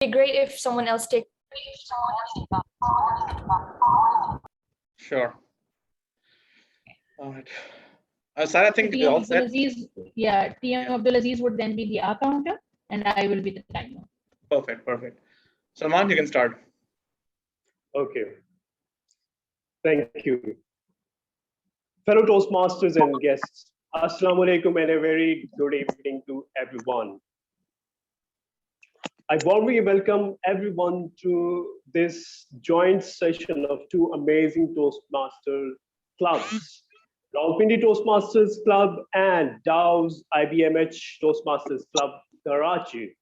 be great if someone else takes. Sure. All right. Sir, I think we TM all set. Abdulaziz, yeah, TM Abdulaziz would then be the hour counter, and I will be the timer. Perfect, perfect. Salman, you can start. Okay. Thank you. Fellow Toastmasters and guests, Assalamu alaikum and a very good evening to everyone. I warmly welcome everyone to this joint session of two amazing Toastmaster clubs, Rawalpindi Toastmasters Club and DOW's IBHM Toastmasters Club, Karachi.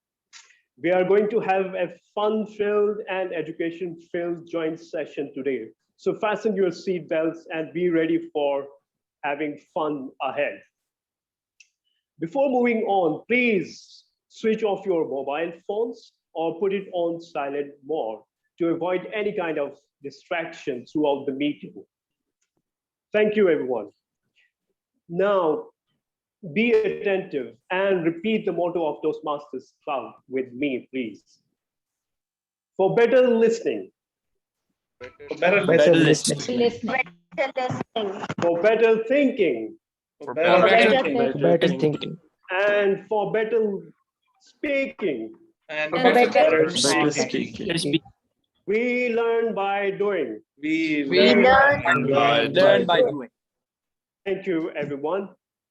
We are going to have a fun-filled and education-filled joint session today. So fasten your seatbelts and be ready for having fun ahead. Before moving on, please switch off your mobile phones or put it on silent mode to avoid any kind of distraction throughout the meeting. Thank you, everyone. Now, be attentive and repeat the motto of Toastmasters Club with me, please. For better listening. For better listening. Listening. For better thinking. For better Better thinking. And for better speaking. And For better better speaking. We learn by doing. We Learn by doing. Thank you, everyone.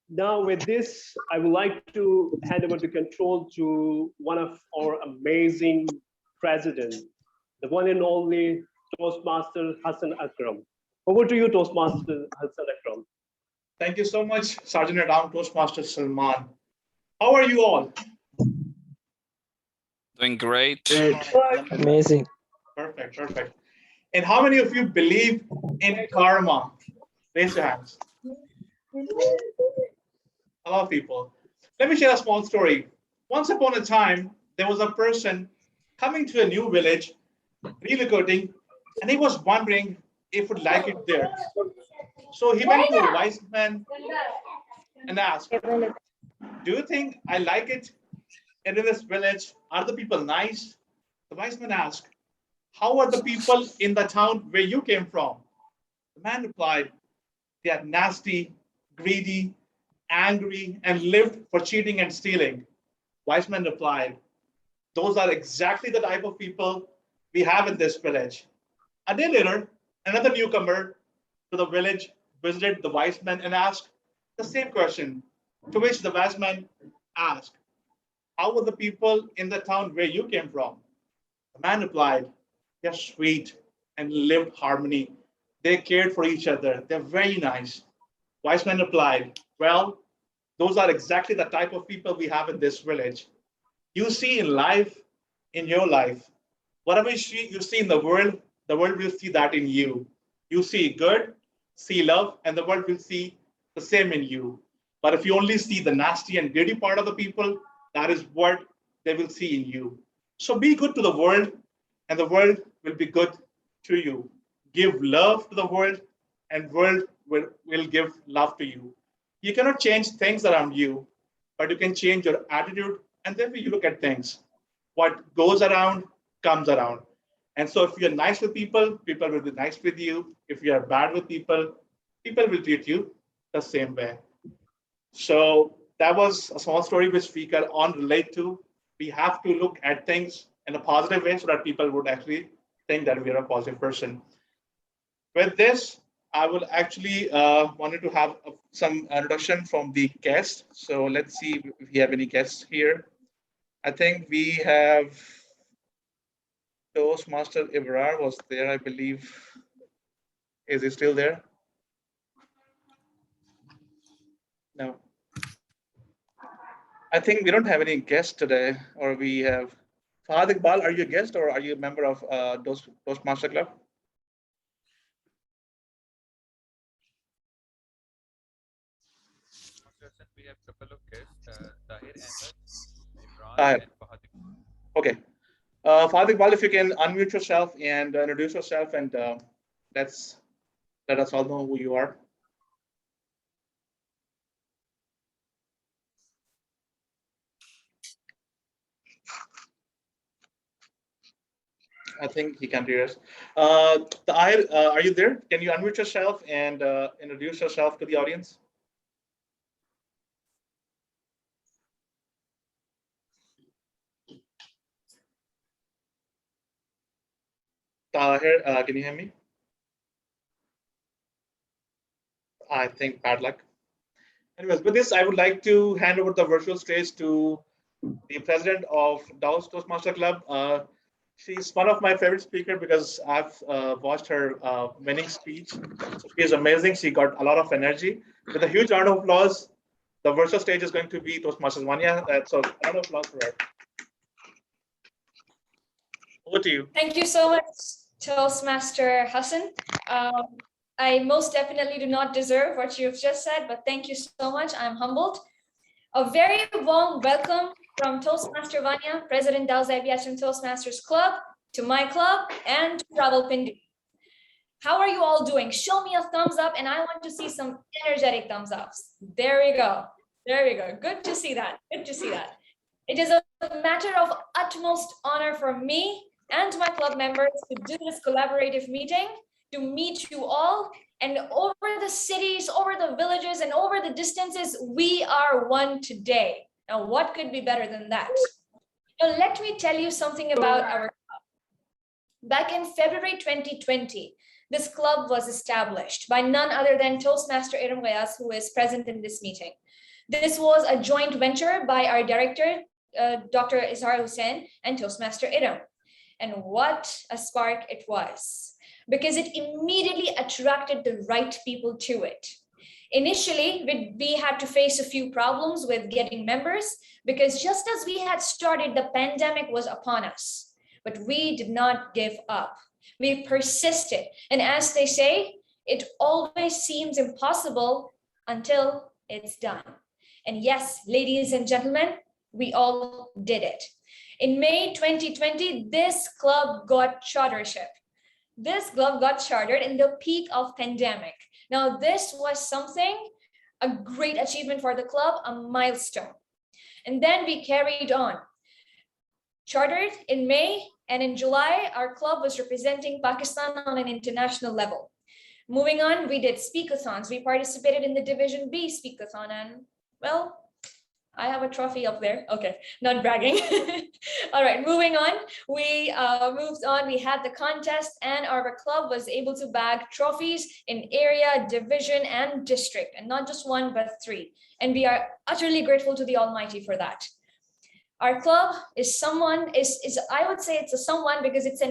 Now with this, I would like to hand over the control to one of our amazing presidents, the one and only Toastmaster Hassan Akram. Over to you, Toastmaster Hassan Akram. Thank you so much, Sergeant at Arms Toastmaster Salman. How are you all? Doing great. Amazing. Perfect, perfect. And how many of you believe in karma? Raise your hands. A lot of people. Let me share a small story. Once upon a time, there was a person coming to a new village, relocating, and he was wondering if he would like it there. So he went to a wise man and asked, do you think I like it in this village? Are the people nice? The wise man asked, how are the people in the town where you came from? The man replied, they are nasty, greedy, angry, and lived for cheating and stealing. Wise man replied, those are exactly the type of people we have in this village. A day later, another newcomer to the village visited the wise man and asked the same question, to which the wise man asked, how were the people in the town where you came from? The man replied, they're sweet and lived harmony. They cared for each other. They're very nice. Wise man replied, well, those are exactly the type of people we have in this village. You see in life, in your life, whatever you see in the world will see that in you. You see good, see love, and the world will see the same in you. But if you only see the nasty and greedy part of the people, that is what they will see in you. So be good to the world, and the world will be good to you. Give love to the world, and world will give love to you. You cannot change things around you, but you can change your attitude, and then you look at things. What goes around comes around. And so if you're nice with people, people will be nice with you. If you are bad with people, people will treat you the same way. So that was a small story which we can all relate to. We have to look at things in a positive way so that people would actually think that we are a positive person. With this, I will actually wanted to have some introduction from the guests. So let's see if we have any guests here. I think we have Toastmaster Ibrar was there, I believe. Is he still there? No. I think we don't have any guests today, or we have Fahad Iqbal. Are you a guest or are you a member of Toastmaster Club? We have a couple of guests, Tahir Ahmed, Imran, Tahir. and Fahad. Okay. Fahad Iqbal, if you can unmute yourself and introduce yourself, and let us all know who you are. I think he can't hear us. Are you there? Can you unmute yourself and introduce yourself to the audience? Tahir, can you hear me? I think bad luck. Anyways, with this, I would like to hand over the virtual stage to the president of DOW's Toastmaster Club. She's one of my favorite speakers because I've watched her winning speech. So she is amazing. She got a lot of energy. With a huge round of applause, the virtual stage is going to be Toastmasters Vanya. So a round of applause for her. Over to you. Thank you so much, Toastmaster Hassan. I most definitely do not deserve what you've just said, but thank you so much. I'm humbled. A very warm welcome from Toastmaster Vanya, President DOW IBHM Toastmasters Club, to my club, and to Rawalpindi. How are you all doing? Show me a thumbs up, and I want to see some energetic thumbs ups. There we go. There we go. Good to see that. Good to see that. It is a matter of utmost honor for me and my club members to do this collaborative meeting, to meet you all, and over the cities, over the villages, and over the distances, we are one today. Now, what could be better than that? Now, let me tell you something about our club. Back in February 2020, this club was established by none other than Toastmaster Iram Gayas, who is present in this meeting. This was a joint venture by our director, Dr. Ishar Hussain, and Toastmaster Iram. And what a spark it was, because it immediately attracted the right people to it. Initially, we had to face a few problems with getting members, because just as we had started, the pandemic was upon us. But we did not give up. We persisted. And as they say, it always seems impossible until it's done. And yes, ladies and gentlemen, we all did it. In May 2020, this club got chartership. This club got chartered in the peak of pandemic. Now, this was something, a great achievement for the club, a milestone. And then we carried on. Chartered in May, and in July, our club was representing Pakistan on an international level. Moving on, we did speakathons. We participated in the Division B speakathon, and well, I have a trophy up there. Okay, not bragging. All right, moving on. We moved on. We had the contest, and our club was able to bag trophies in area, division, and district, and not just one, but 3. And we are utterly grateful to the Almighty for that. Our club is I would say it's a someone because it's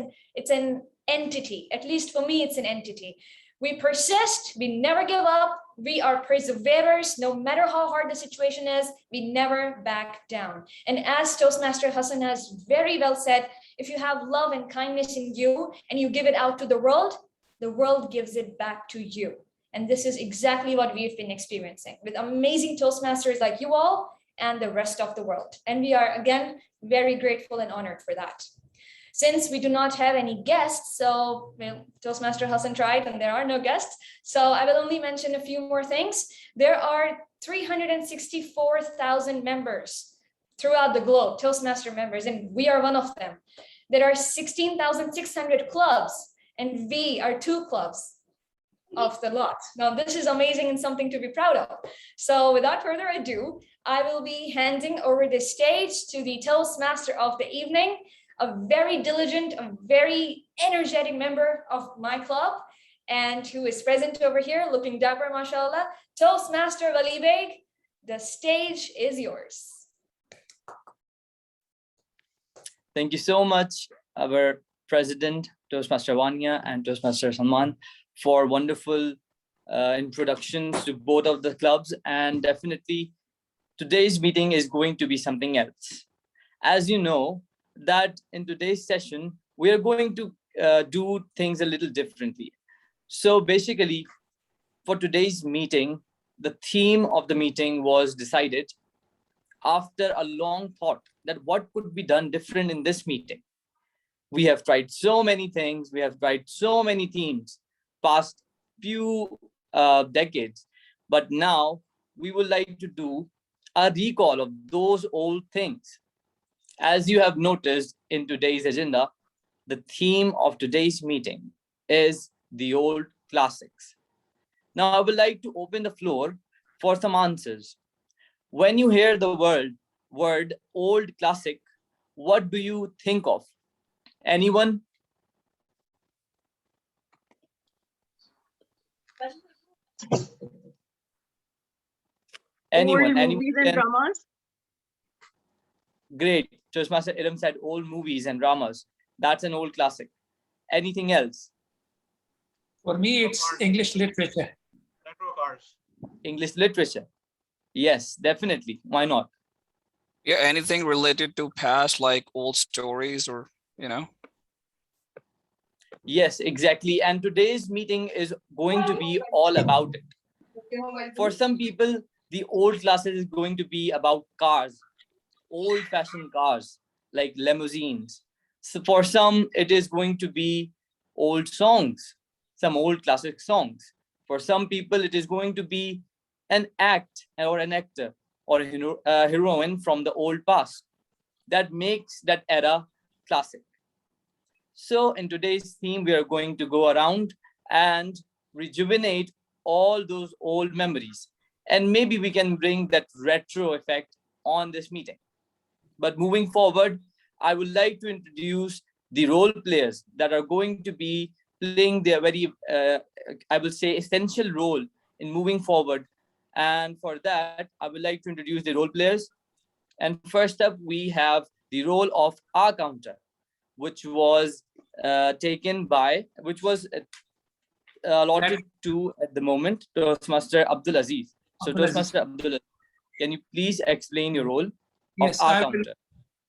an entity. At least for me, it's an entity. We persist, we never give up, we are perseverers, no matter how hard the situation is, we never back down. And as Toastmaster Hassan has very well said, if you have love and kindness in you and you give it out to the world gives it back to you. And this is exactly what we've been experiencing with amazing Toastmasters like you all and the rest of the world. And we are, again, very grateful and honored for that. Since we do not have any guests, so Toastmaster Hassan tried and there are no guests, so I will only mention a few more things. There are 364,000 members throughout the globe, Toastmaster members, and we are one of them. There are 16,600 clubs, and we are 2 clubs of the lot. Now, this is amazing and something to be proud of. So without further ado, I will be handing over the stage to the Toastmaster of the evening, a very diligent, a very energetic member of my club, and who is present over here, looking dapper, mashallah, Toastmaster Wali Beg. The stage is yours. Thank you so much, our President, Toastmaster Vanya and Toastmaster Salman, for wonderful introductions to both of the clubs. And definitely, today's meeting is going to be something else. As you know, that in today's session, we are going to do things a little differently. So basically, for today's meeting, the theme of the meeting was decided after a long thought that what could be done different in this meeting. We have tried so many things, we have tried so many themes past few decades, but now we would like to do a recall of those old things. As you have noticed in today's agenda, The theme of today's meeting is the old classics. Now, I would like to open the floor for some answers. When you hear the word old classic, what do you think of? Anyone? Anyone? Old movies and dramas. Great. Toastmaster Idam said old movies and dramas. That's an old classic. Anything else? For me, it's English literature. Retro cars. English literature. Yes, definitely. Why not? Yeah, anything related to past, like old stories or, Yes, exactly. And today's meeting is going to be all about it. For some people, the old classes is going to be about cars, old-fashioned cars like limousines. So for some, it is going to be old songs, some old classic songs. For some people, it is going to be an act or an actor or a heroine from the old past that makes that era classic. So in today's theme, we are going to go around and rejuvenate all those old memories. And maybe we can bring that retro effect on this meeting. But moving forward, I would like to introduce the role players that are going to be playing their very, I will say, essential role in moving forward. And for that, I would like to introduce the role players. And first up, we have the role of our counter, which was allotted to, at the moment, Toastmaster Abdul Aziz. So Toastmaster Abdul Aziz, can you please explain your role Yes, of our counter?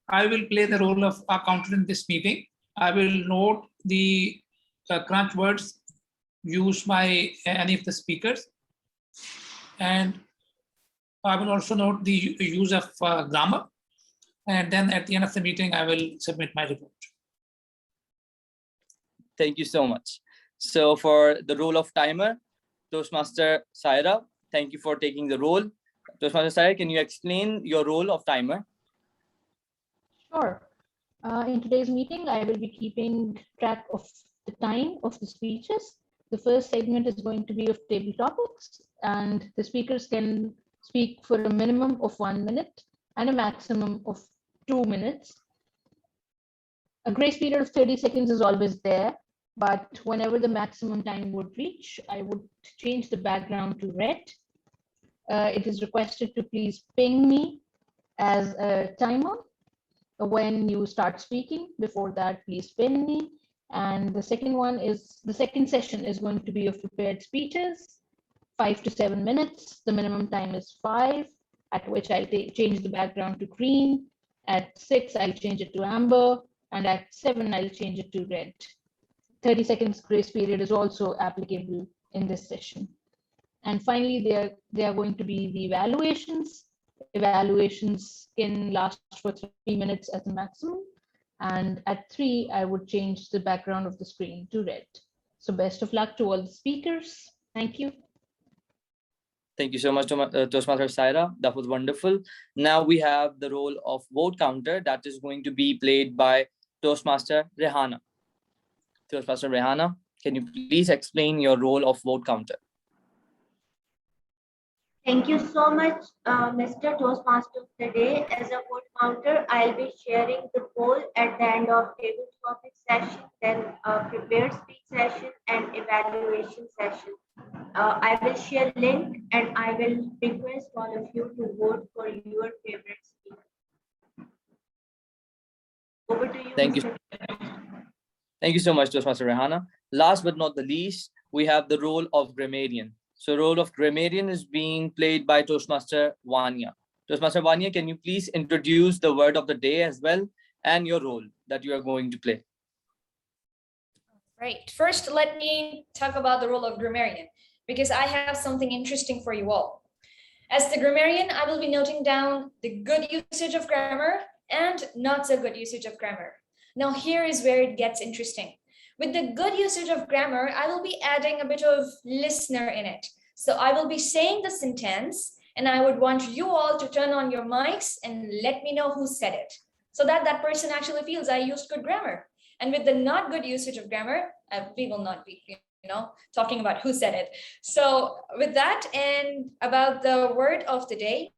I will play the role of our counter in this meeting. I will note the crunch words used by any of the speakers. And I will also note the use of grammar. And then at the end of the meeting, I will submit my report. Thank you so much. So for the role of timer, Toastmaster Saira, thank you for taking the role. Toastmaster Saira, can you explain your role of timer? Sure. In today's meeting, I will be keeping track of the time of the speeches. The first segment is going to be of table topics, and the speakers can speak for a minimum of 1 minute and a maximum of 2 minutes. A grace period of 30 seconds is always there, but whenever the maximum time would reach, I would change the background to red. It is requested to please ping me as a timer when you start speaking. Before that, please pin me. And the second session is going to be of prepared speeches, 5 to 7 minutes. The minimum time is 5, at which I'll change the background to green. At 6, I'll change it to amber. And at 7, I'll change it to red. 30 seconds grace period is also applicable in this session. And finally, they are going to be the evaluations. Evaluations can last for 3 minutes as a maximum. And at 3, I would change the background of the screen to red. So best of luck to all the speakers. Thank you. Thank you so much, Toastmaster Saira. That was wonderful. Now we have the role of vote counter that is going to be played by Toastmaster Rehana. Toastmaster Rehana, can you please explain your role of vote counter? Thank you so much, Mr. Toastmaster of the day. As a vote counter, I'll be sharing the poll at the end of table topic session, then prepared speech session and evaluation session. I will share link and I will request all of you to vote for your favorite speaker. Over to you. Thank you. Thank you so much, Toastmaster Rehana. Last but not the least, we have the role of grammarian. So role of grammarian is being played by Toastmaster Vanya. Toastmaster Vanya, can you please introduce the word of the day as well and your role that you are going to play? Right. First, let me talk about the role of grammarian, because I have something interesting for you all. As the grammarian, I will be noting down the good usage of grammar and not so good usage of grammar. Now, here is where it gets interesting. With the good usage of grammar, I will be adding a bit of listener in it. So I will be saying the sentence, and I would want you all to turn on your mics and let me know who said it, so that that person actually feels I used good grammar. And with the not good usage of grammar, we will not be, talking about who said it. So with that, and about the word of the day,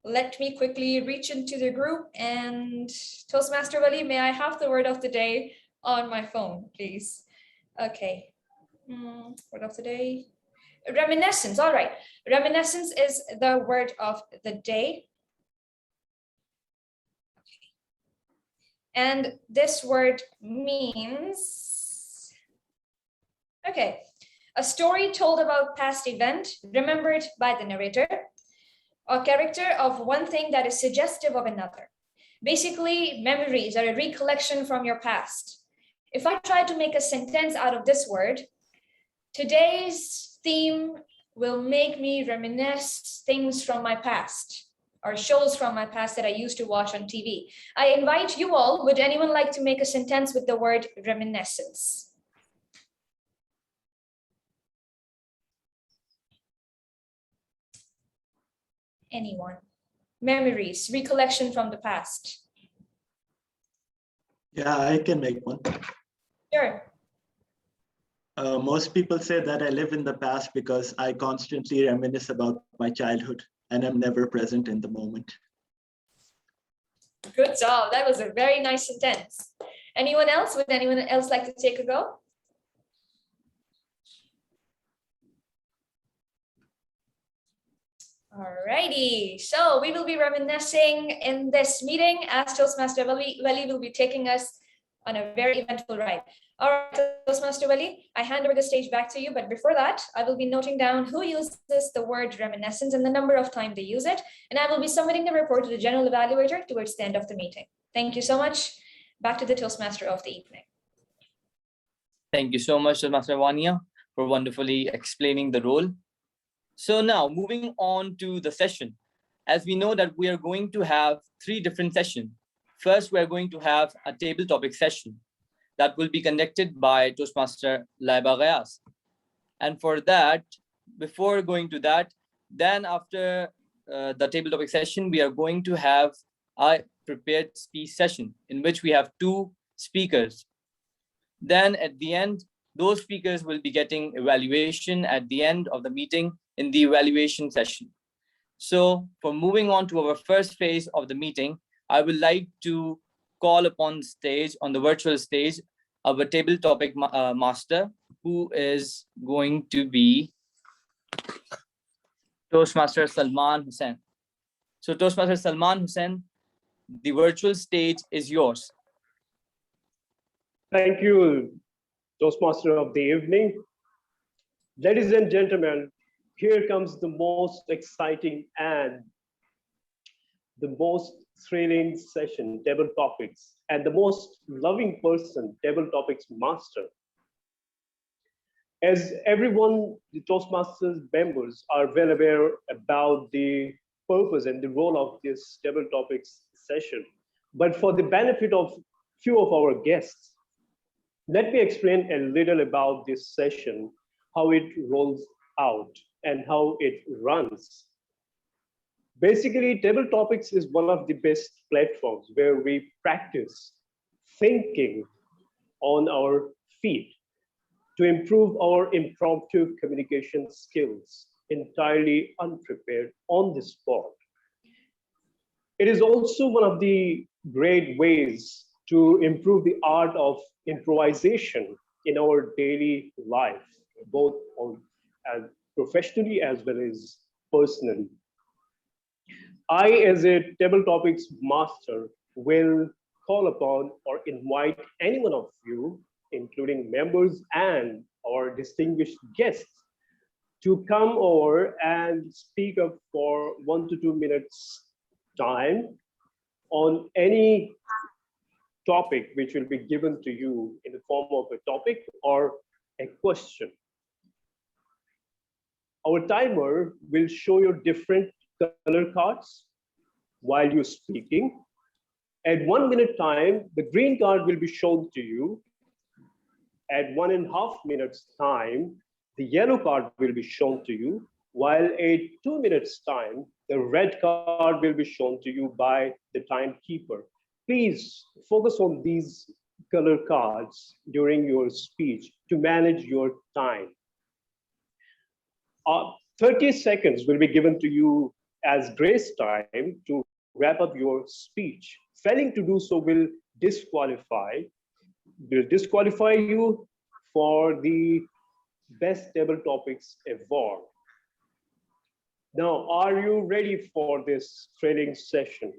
let me quickly reach into the group, and Toastmaster Wali, may I have the word of the day on my phone, please? Okay. Word of the day. Reminiscence. All right. Reminiscence is the word of the day. And this word means, okay, a story told about past event remembered by the narrator, or character of one thing that is suggestive of another. Basically, memories are a recollection from your past. If I try to make a sentence out of this word, today's theme will make me reminisce things from my past, or shows from my past that I used to watch on TV. I invite you all, would anyone like to make a sentence with the word reminiscence? Anyone? Memories, recollection from the past. Yeah, I can make one. Sure. Most people say that I live in the past because I constantly reminisce about my childhood and I'm never present in the moment. Good job. That was a very nice sentence. Anyone else? Would anyone else like to take a go? Alrighty, so we will be reminiscing in this meeting as Toastmaster Wali will be taking us on a very eventful ride. All right, Toastmaster Wali, I hand over the stage back to you, but before that, I will be noting down who uses the word reminiscence and the number of times they use it, and I will be submitting the report to the general evaluator towards the end of the meeting. Thank you so much. Back to the Toastmaster of the evening. Thank you so much, Toastmaster Vania, for wonderfully explaining the role. So now moving on to the session, as we know that we are going to have 3 different sessions. First, we're going to have a table topic session that will be conducted by Toastmaster Laiba Ghayas. And for that, before going to that, then after the table topic session, we are going to have a prepared speech session in which we have 2 speakers. Then at the end, those speakers will be getting evaluation at the end of the meeting in the evaluation session. So for moving on to our first phase of the meeting, I would like to call upon stage, on the virtual stage, our table topic master, who is going to be Toastmaster Salman Hussain. So Toastmaster Salman Hussain, the virtual stage is yours. Thank you, Toastmaster of the evening. Ladies and gentlemen, here comes the most exciting and the most thrilling session, table topics, and the most loving person, table topics master. As everyone, the Toastmasters members are well aware about the purpose and the role of this table topics session. But for the benefit of few of our guests, let me explain a little about this session, how it rolls out and how it runs. Basically, table topics is one of the best platforms where we practice thinking on our feet to improve our impromptu communication skills, entirely unprepared on the spot. It is also one of the great ways to improve the art of improvisation in our daily life, both professionally as well as personally. I, as a table topics master, will call upon or invite any one of you, including members and our distinguished guests, to come over and speak up for 1 to 2 minutes time on any topic which will be given to you in the form of a topic or a question. Our timer will show you different color cards while you're speaking. At 1 minute time, the green card will be shown to you. At 1.5 minutes time, the yellow card will be shown to you, while at 2 minutes time, the red card will be shown to you by the timekeeper. Please focus on these color cards during your speech to manage your time. 30 seconds will be given to you as grace time to wrap up your speech. Failing to do so will disqualify you for the Best Table Topics Award. Now, are you ready for this training session?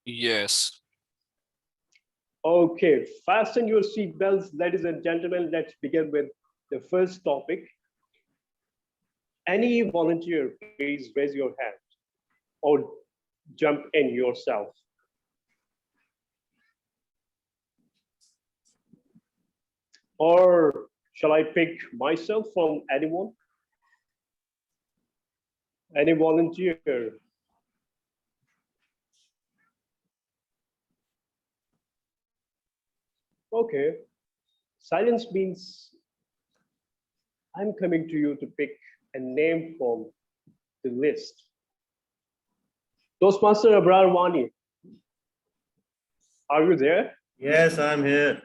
Yes. Okay, fasten your seatbelts, ladies and gentlemen. Let's begin with the first topic. Any volunteer, please raise your hand or jump in yourself. Or shall I pick myself from anyone? Any volunteer? Okay. Silence means I'm coming to you to pick a name from the list. Toastmaster Abrar Wani, are you there? Yes, I'm here.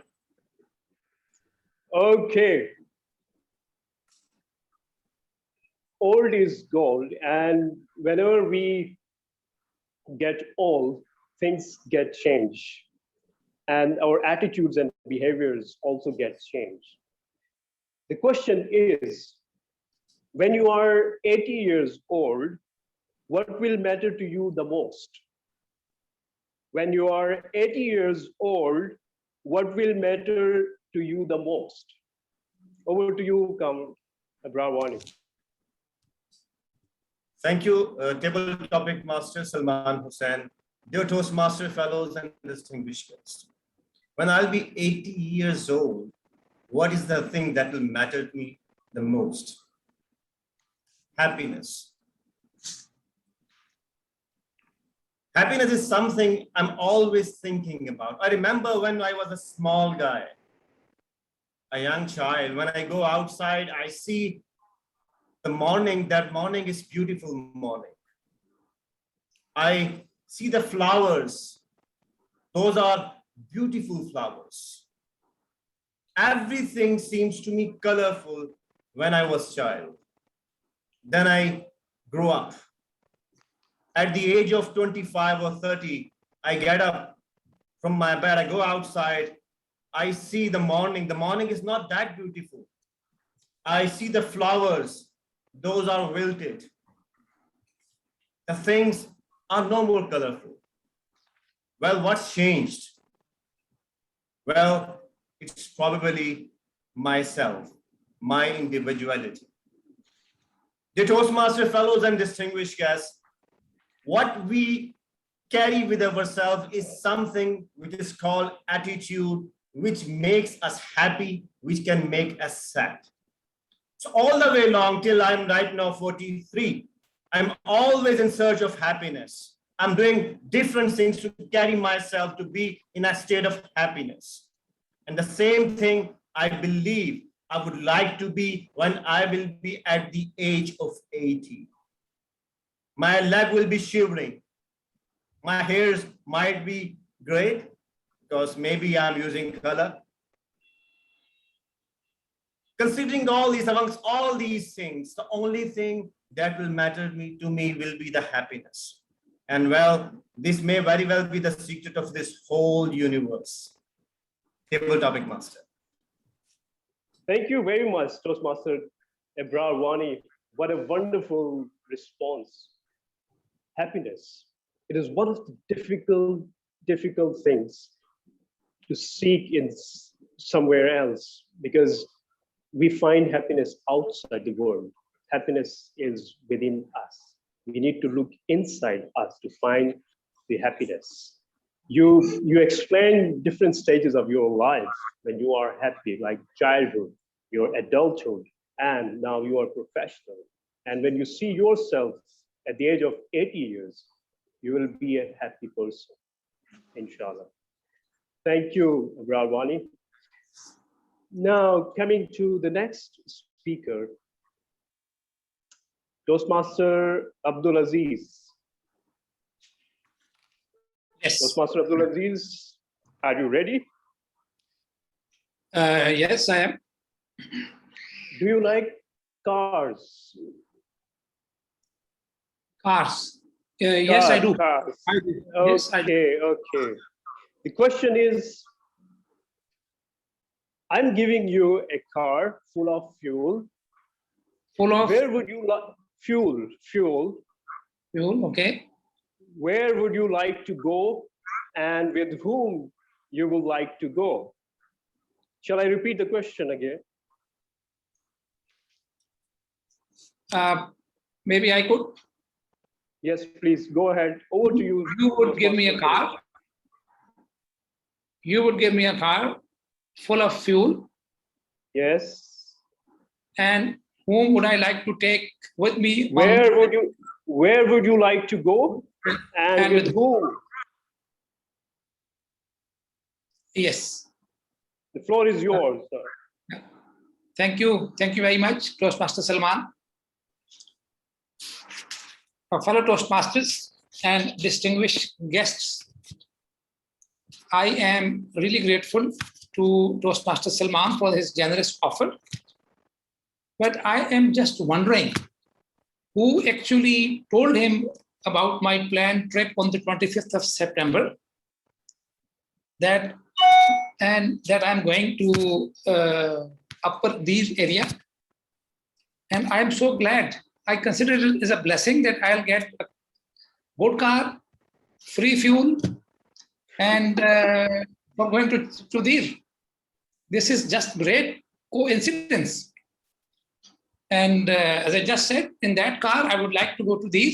Okay. Old is gold, and whenever we get old, things get changed, and our attitudes and behaviors also get changed. The question is, when you are 80 years old, what will matter to you the most? When you are 80 years old, what will matter to you the most? Over to you, Abrar Wani. Thank you, Table Topic Master Salman Hussain, dear Toastmaster Fellows and distinguished guests. When I'll be 80 years old, what is the thing that will matter to me the most? Happiness. Happiness is something I'm always thinking about. I remember when I was a small guy, a young child, when I go outside, I see the morning, that morning is beautiful morning. I see the flowers. Those are beautiful flowers. Everything seems to me colorful when I was a child. Then I grew up. At the age of 25 or 30, I get up from my bed, I go outside, I see the morning. The morning is not that beautiful. I see the flowers. Those are wilted. The things are no more colorful. Well, what's changed? Well, it's probably myself, my individuality. Dear Toastmaster Fellows and distinguished guests, what we carry with ourselves is something which is called attitude, which makes us happy, which can make us sad. So all the way long till I'm right now 43, I'm always in search of happiness. I'm doing different things to carry myself to be in a state of happiness. And the same thing I believe I would like to be when I will be at the age of 80. My leg will be shivering. My hairs might be gray because maybe I'm using color. Considering all these, amongst all these things, the only thing that will matter to me will be the happiness. And well, this may very well be the secret of this whole universe. Table Topic Master. Thank you very much, Toastmaster Abrar Wani. What a wonderful response. Happiness. It is one of the difficult things to seek in somewhere else, because we find happiness outside the world. Happiness is within us. We need to look inside us to find the happiness. You explain different stages of your life when you are happy, like childhood, your adulthood, and now you are professional. And when you see yourself at the age of 80 years, you will be a happy person, inshallah. Thank you, Abrar Wani. Now, coming to the next speaker, Toastmaster Abdul Aziz. Yes. Toastmaster Abdul Aziz, Are you ready? Yes, I am. Do you like cars? Cars. Yes, I do. Cars. I do. Okay, Yes, I do. okay. The question is, I'm giving you a car full of fuel. Full of Where would you like fuel? fuel, okay. Where would you like to go, and with whom you would like to go? Shall I repeat the question again? Maybe I could. Yes, please go ahead. Over to you. You would give me a car. You would give me a car full of fuel. Yes. And whom would I like to take with me? Where would you like to go, and with whom? Yes. The floor is yours, sir. Thank you. Thank you very much, Toastmaster Salman. Fellow Toastmasters and distinguished guests, I am really grateful to Toastmaster Salman for his generous offer. But I am just wondering who actually told him about my planned trip on the 25th of September, that I'm going to Upper Deer area. And I'm so glad. I consider it as a blessing that I'll get a good car, free fuel, and for going to Deer. This is just great coincidence. And as I just said, in that car, I would like to go to Deer.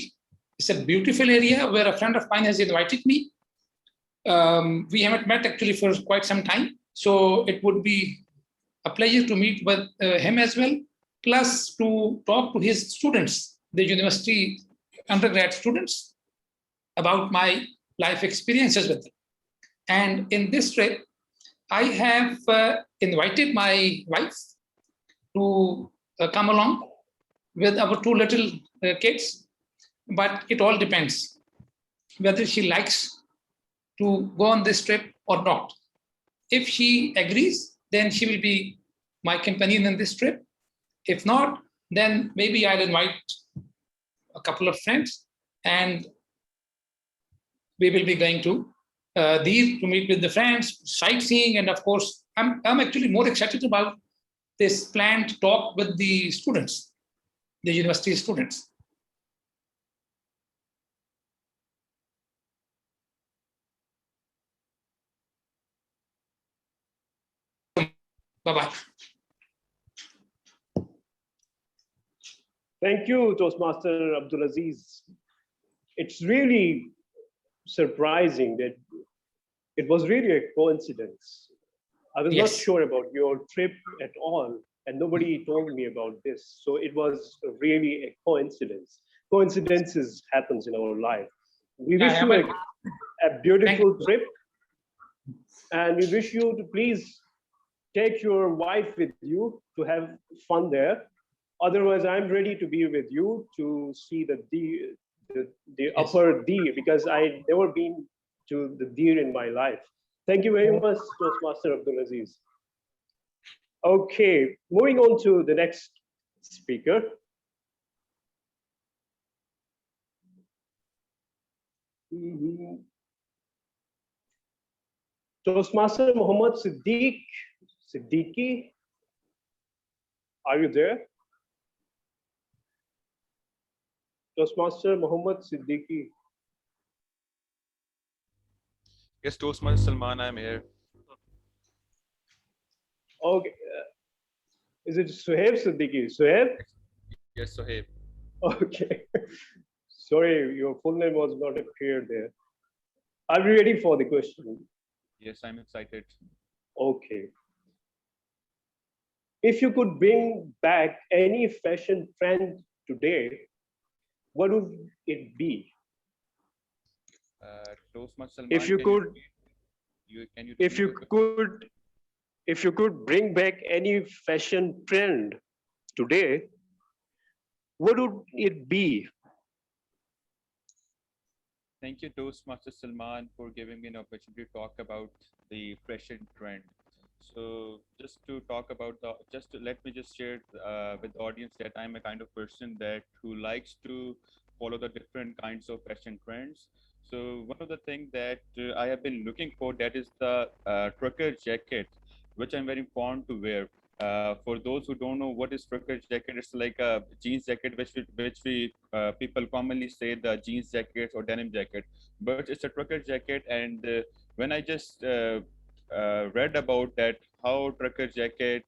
It's a beautiful area where a friend of mine has invited me. We haven't met actually for quite some time. So it would be a pleasure to meet with him as well, plus to talk to his students, the university undergrad students, about my life experiences with them. And in this trip, I have invited my wife to come along with our two little kids, but it all depends whether she likes to go on this trip or not. If she agrees, then she will be my companion in this trip. If not, then maybe I'll invite a couple of friends and we will be going to Deer to meet with the friends, sightseeing, and of course, I'm actually more excited about this planned talk with the students, the university students. Bye-bye. Thank you, Toastmaster Abdulaziz. It's really surprising that it was really a coincidence. I was not sure about your trip at all, and nobody told me about this. So it was really a coincidence. Coincidences happens in our life. We wish you a beautiful trip, and we wish you to please take your wife with you to have fun there. Otherwise, I'm ready to be with you to see the upper Deer, because I've never been to the Deer in my life. Thank you very much, Toastmaster Abdulaziz. Okay, moving on to the next speaker. Toastmaster Muhammad Siddiqui, are you there? Toastmaster Muhammad Siddiqui. Yes, Toastmaster Salman, I'm here. Okay. Is it Suhaib Siddiqui? Suhaib? Yes, Suhaib. Okay. Sorry, your full name was not appeared there. Are you ready for the question? Yes, I'm excited. Okay. If you could bring back any fashion trend today, what would it be? Toastmaster Salman, If you could bring back any fashion trend today, what would it be? Thank you, Toastmaster Salman, for giving me an opportunity to talk about the fashion trend. So just to talk about let me just share with the audience that I'm a kind of person that who likes to follow the different kinds of fashion trends. So one of the things that I have been looking for, that is the trucker jacket, which I'm very fond to wear. For those who don't know what is trucker jacket, it's like a jeans jacket, which we people commonly say the jeans jacket or denim jacket, but it's a trucker jacket. And when I just read about that, how trucker jacket,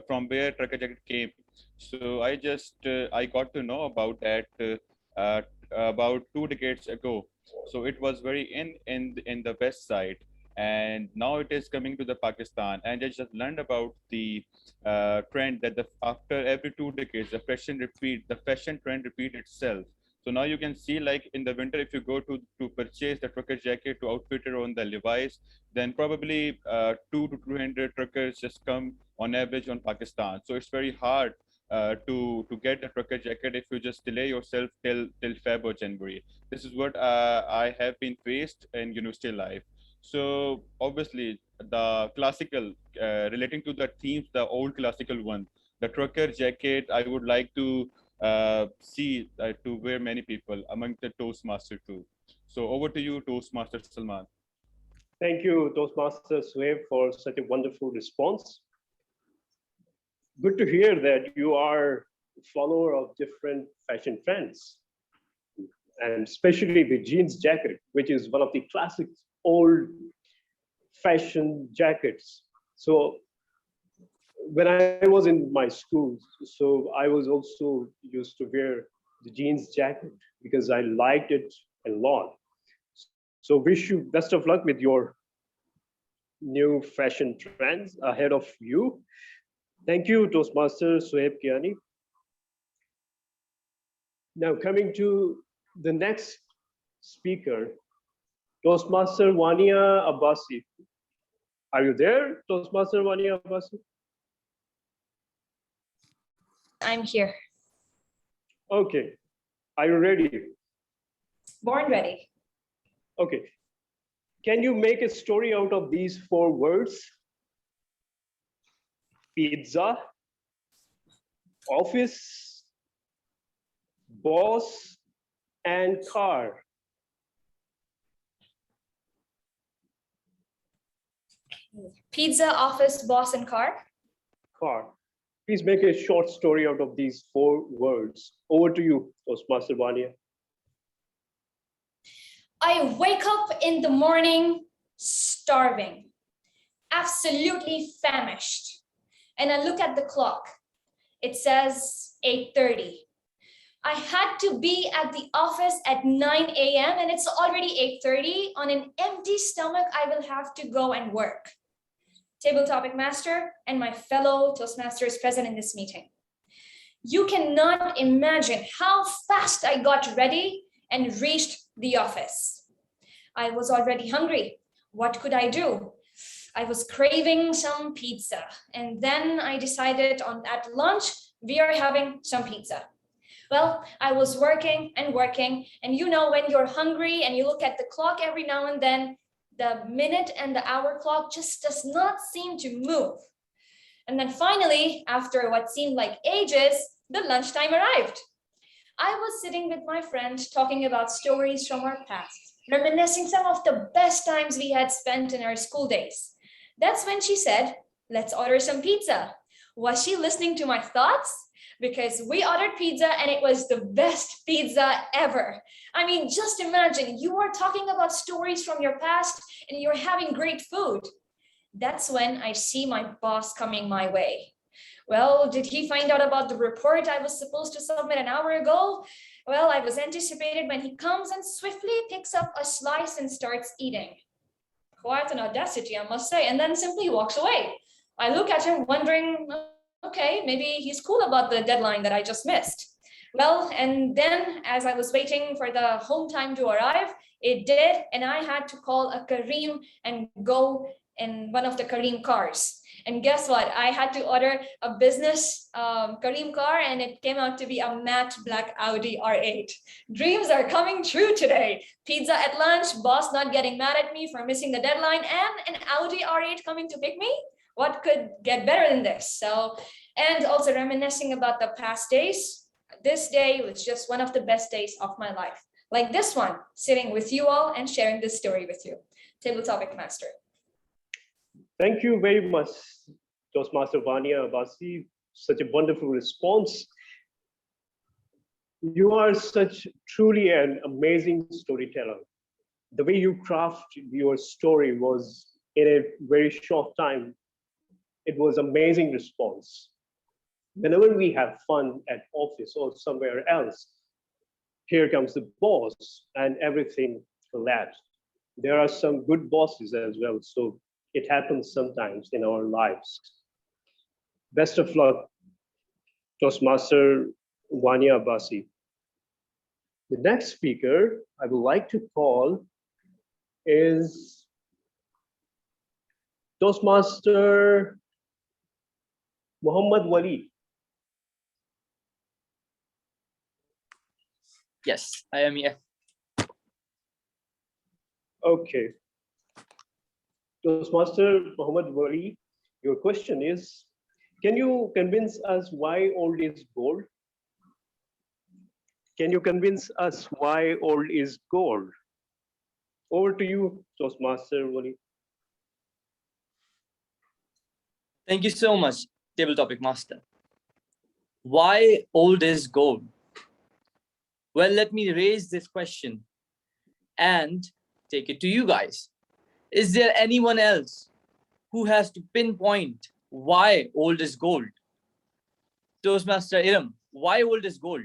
from where trucker jacket came, so I got to know about that about 2 decades ago. So it was very in the west side, and now it is coming to the Pakistan. And I just learned about the trend that after every 2 decades, the fashion trend repeat itself. So now you can see, like in the winter, if you go to purchase the trucker jacket to outfit it on the Levi's, then probably 200 to 300 truckers just come on average on Pakistan. So it's very hard to get a trucker jacket if you just delay yourself till Feb or January. This is what I have been faced in university life. So obviously the classical, relating to the themes, the old classical one, the trucker jacket, I would like to see to wear many people among the Toastmaster too. So over to you, Toastmaster Salman. Thank you, Toastmaster Suhaib, for such a wonderful response. Good to hear that you are a follower of different fashion trends, and especially the jeans jacket, which is one of the classic old fashion jackets. So when I was in my school, so I was also used to wear the jeans jacket because I liked it a lot. So wish you best of luck with your new fashion trends ahead of you. Thank you, Toastmaster Suhaib Kiani. Now coming to the next speaker, Toastmaster Wania Abbasi. Are you there, Toastmaster Wania Abbasi? I'm here. Okay. Are you ready? Born ready. Okay. Can you make a story out of these 4 words? Pizza, office, boss, and car. Pizza, office, boss, and car. Car. Please make a short story out of these 4 words. Over to you, Toastmaster Wania. I wake up in the morning starving, absolutely famished. And I look at the clock. It says 8:30. I had to be at the office at 9 a.m. and it's already 8:30. On an empty stomach, I will have to go and work. Table topic master and my fellow Toastmasters present in this meeting. You cannot imagine how fast I got ready and reached the office. I was already hungry. What could I do? I was craving some pizza. And then I decided at lunch, we are having some pizza. Well, I was working, and you know, when you're hungry and you look at the clock every now and then, the minute and the hour clock just does not seem to move. And then finally, after what seemed like ages, the lunchtime arrived. I was sitting with my friend talking about stories from our past, reminiscing some of the best times we had spent in our school days. That's when she said, let's order some pizza. Was she listening to my thoughts? Because we ordered pizza and it was the best pizza ever. I mean, just imagine you are talking about stories from your past and you're having great food. That's when I see my boss coming my way. Well, did he find out about the report I was supposed to submit an hour ago? Well, I was anticipated when he comes and swiftly picks up a slice and starts eating. Quite an audacity, I must say, and then simply walks away. I look at him wondering, okay, maybe he's cool about the deadline that I just missed. Well, and then as I was waiting for the home time to arrive, it did, and I had to call a Kareem and go in one of the Kareem cars. And guess what? I had to order a business Kareem car, and it came out to be a matte black Audi R8. Dreams are coming true today. Pizza at lunch, boss not getting mad at me for missing the deadline, and an Audi R8 coming to pick me. What could get better than this? So, and also reminiscing about the past days. This day was just one of the best days of my life. Like this one, sitting with you all and sharing this story with you. Table Topic Master. Thank you very much, Toastmaster Vania Abbasi. Such a wonderful response. You are such truly an amazing storyteller. The way you crafted your story was in a very short time. It was amazing response. Whenever we have fun at office or somewhere else, here comes the boss and everything collapsed. There are some good bosses as well, so it happens sometimes in our lives. Best of luck, Toastmaster Vania Abbasi. The next speaker I would like to call is Toastmaster Muhammad Wali. Yes, I am here. Okay. Toastmaster Muhammad Wali, your question is, can you convince us why old is gold? Can you convince us why old is gold? Over to you, Toastmaster Wali. Thank you so much, Table Topic Master. Why old is gold? Well, let me raise this question and take it to you guys. Is there anyone else who has to pinpoint why old is gold? Toastmaster Iram, why old is gold?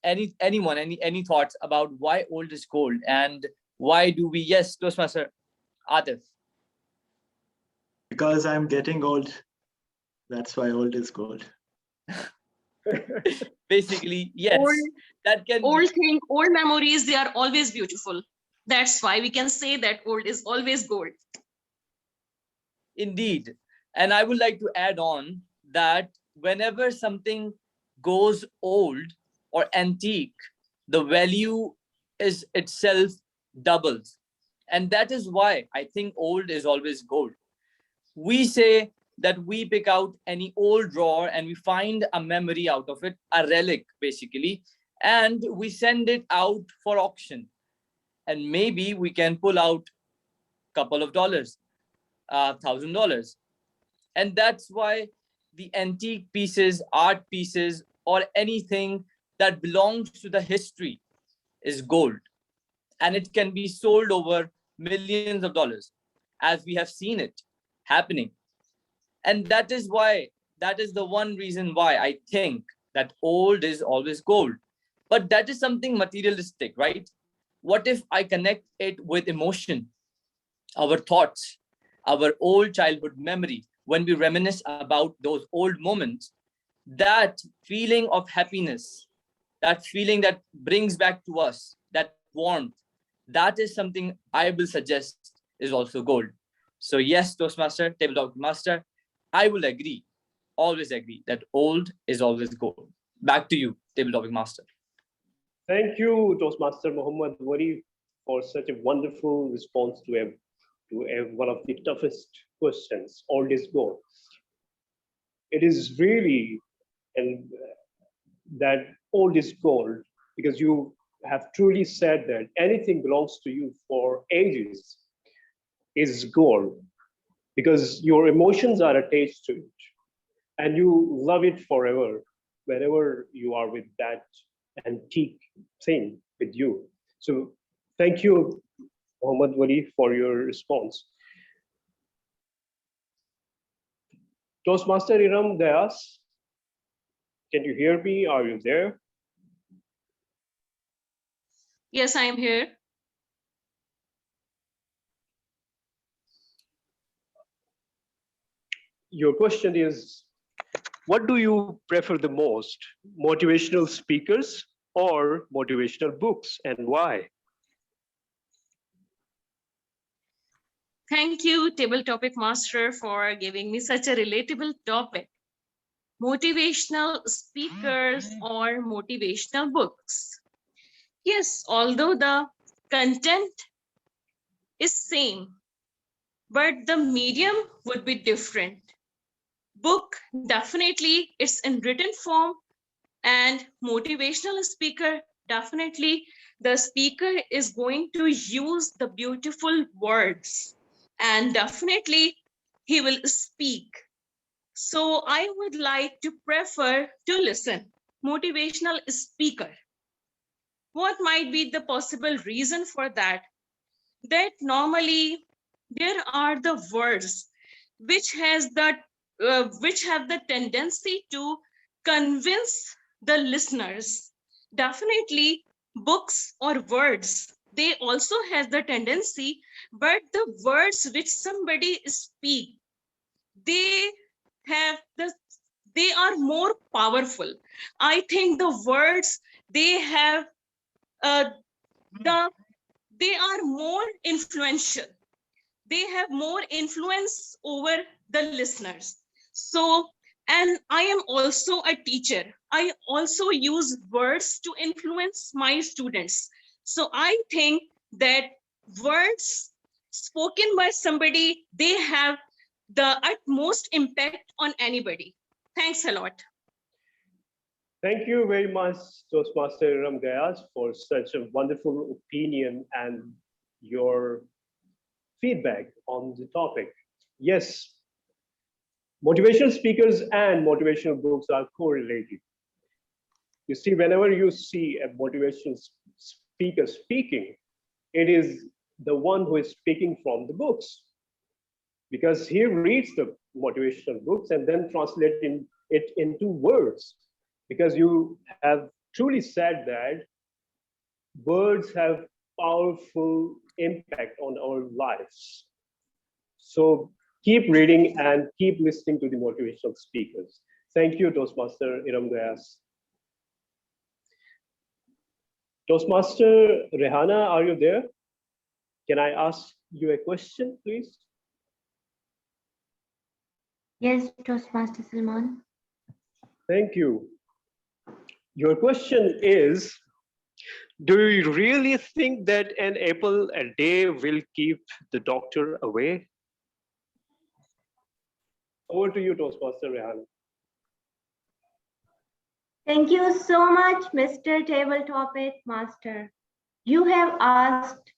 Anyone, any thoughts about why old is gold and why do we? Yes, Toastmaster Atif. Because I'm getting old. That's why old is gold. Basically, yes. That can old memories, they are always beautiful. That's why we can say that old is always gold. Indeed. And I would like to add on that whenever something goes old or antique, the value is itself doubles. And that is why I think old is always gold. We say that we pick out any old drawer and we find a memory out of it, a relic basically, and we send it out for auction. And maybe we can pull out a couple of dollars, $1,000. And that's why the antique pieces, art pieces, or anything that belongs to the history is gold. And it can be sold over millions of dollars, as we have seen it happening. And that is the one reason why I think that old is always gold. But that is something materialistic, right? What if I connect it with emotion, our thoughts, our old childhood memory, when we reminisce about those old moments, that feeling of happiness, that feeling that brings back to us, that warmth, that is something I will suggest is also gold. So yes, Toastmaster, Tabletop Master, I will agree, always agree that old is always gold. Back to you, Tabletop Master. Thank you, Toastmaster Muhammad Wali, for such a wonderful response to one of the toughest questions, old is gold. It is really that old is gold, because you have truly said that anything belongs to you for ages is gold, because your emotions are attached to it and you love it forever whenever you are with that antique thing with you. So thank you, Muhammad Wali, for your response. Toastmaster Iram Dayas, can you hear me? Are you there? Yes, I am here. Your question is, what do you prefer the most, motivational speakers or motivational books, and why? Thank you, Table Topic Master, for giving me such a relatable topic. Motivational speakers or motivational books. Yes, although the content is same, but the medium would be different. Book, definitely it's in written form, and motivational speaker, definitely the speaker is going to use the beautiful words, and definitely he will speak. So I would like to prefer to listen motivational speaker. What might be the possible reason for that? That normally there are the words which which have the tendency to convince the listeners. Definitely books or words, they also has the tendency, but the words which somebody speak, they have the they are more powerful. I think the words, they have the they are more influential, they have more influence over the listeners. So, and I am also a teacher, I also use words to influence my students. So I think that words spoken by somebody, they have the utmost impact on anybody. Thanks a lot. Thank you very much, Toastmaster Ram Gayas, for such a wonderful opinion and your feedback on the topic. Yes, motivational speakers and motivational books are correlated. You see, whenever you see a motivational speaker speaking, it is the one who is speaking from the books, because he reads the motivational books and then translating it into words. Because you have truly said that words have powerful impact on our lives. So keep reading and keep listening to the motivational speakers. Thank you, Toastmaster Iram Gayas. Toastmaster Rehana, are you there? Can I ask you a question, please? Yes, Toastmaster Salman. Thank you. Your question is, do you really think that an apple a day will keep the doctor away? Over to you, Toastmaster Rehan. Thank you so much, Mr. Table Topic Master. You have asked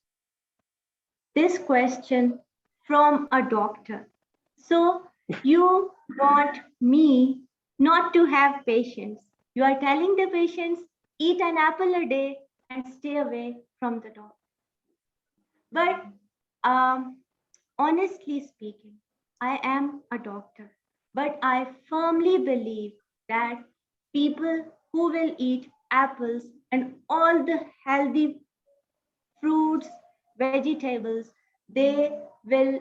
this question from a doctor. So you want me not to have patience. You are telling the patients, eat an apple a day and stay away from the doctor. But honestly speaking, I am a doctor, but I firmly believe that people who will eat apples and all the healthy fruits, vegetables, they will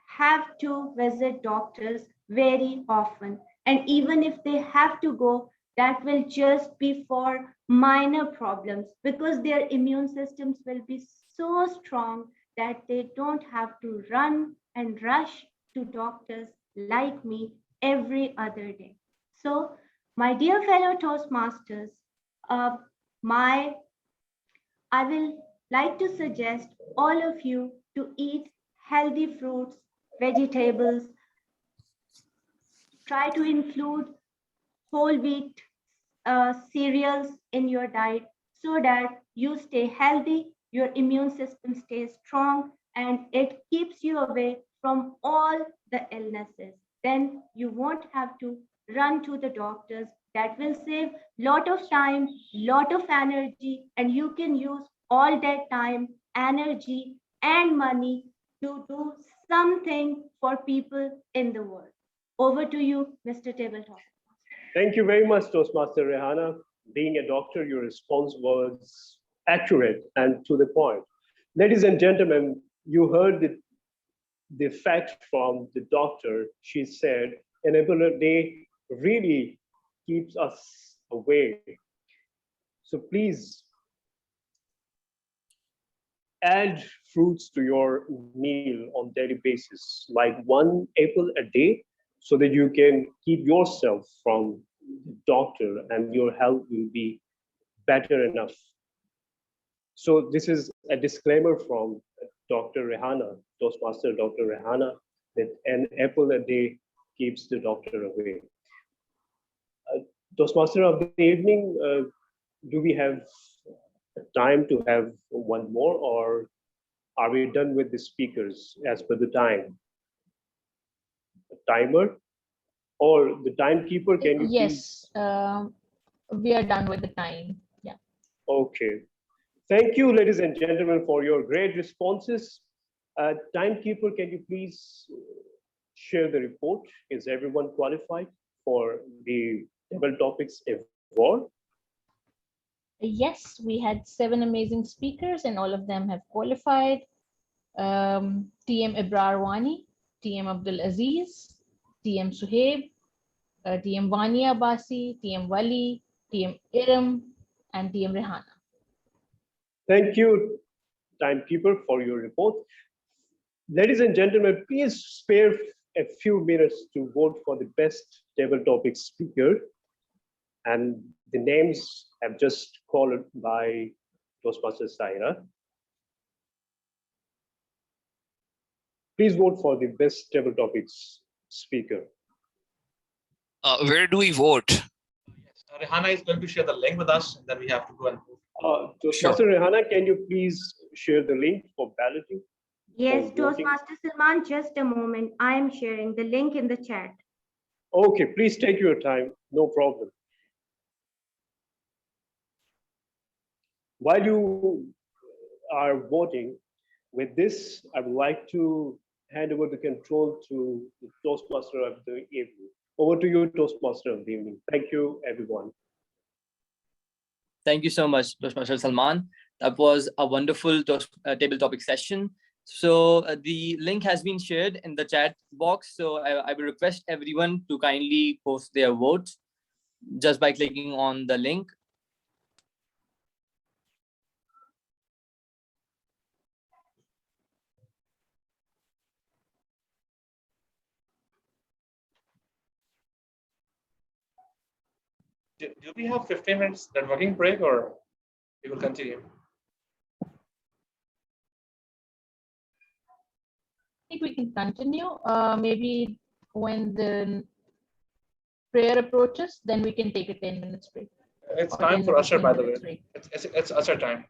have to visit doctors very often. And even if they have to go, that will just be for minor problems, because their immune systems will be so strong that they don't have to run and rush to doctors like me every other day. So, my dear fellow Toastmasters, I will like to suggest all of you to eat healthy fruits, vegetables. Try to include whole wheat cereals in your diet so that you stay healthy, your immune system stays strong, and it keeps you away from all the illnesses. Then you won't have to run to the doctors. That will save lot of time, lot of energy, and you can use all that time, energy, and money to do something for people in the world. Over to you, Mr. Tabletop. Thank you very much, Toastmaster Rehana. Being a doctor, your response was accurate and to the point. Ladies and gentlemen, you heard the fact from the doctor. She said an apple a day really keeps us away. So please add fruits to your meal on daily basis, like 1 apple a day, so that you can keep yourself from the doctor and your health will be better enough. So this is a disclaimer from Dr. Rehana, Toastmaster Dr. Rehana, that an apple a day keeps the doctor away. Toastmaster of the evening, do we have time to have one more, or are we done with the speakers as per the time? A timer or the timekeeper, can you Yes, we are done with the time. Yeah. Okay. Thank you, ladies and gentlemen, for your great responses. Timekeeper, can you please share the report? Is everyone qualified for the table topics award? Yes, we had 7 amazing speakers and all of them have qualified. TM Ibrar Wani, TM Abdul Aziz, TM Suhaib, TM Vania Basi, TM Wali, TM Iram, and TM Rehana. Thank you, timekeeper, for your report. Ladies and gentlemen, please spare a few minutes to vote for the best table topic speaker. And the names have just called by Toastmaster Saira. Please vote for the best table topics speaker. Where do we vote? Rehana is going to share the link with us, and then we have to go and move. Toastmaster Rehana, can you please share the link for balloting? Yes, For voting? Toastmaster Salman, just a moment. I am sharing the link in the chat. Okay, please take your time, no problem. While you are voting, with this, I would like to hand over the control to the Toastmaster of the evening. Over to you, Toastmaster of the evening. Thank you, everyone. Thank you so much, Toastmaster Salman. That was a wonderful table topic session. So the link has been shared in the chat box. So I will request everyone to kindly post their vote just by clicking on the link. Do we have 15 minutes networking break, or we will continue? I think we can continue. Maybe when the prayer approaches, then we can take a 10 minutes break. It's Or time 10 for to Usher, 15 by the way. minutes break. It's Usher time.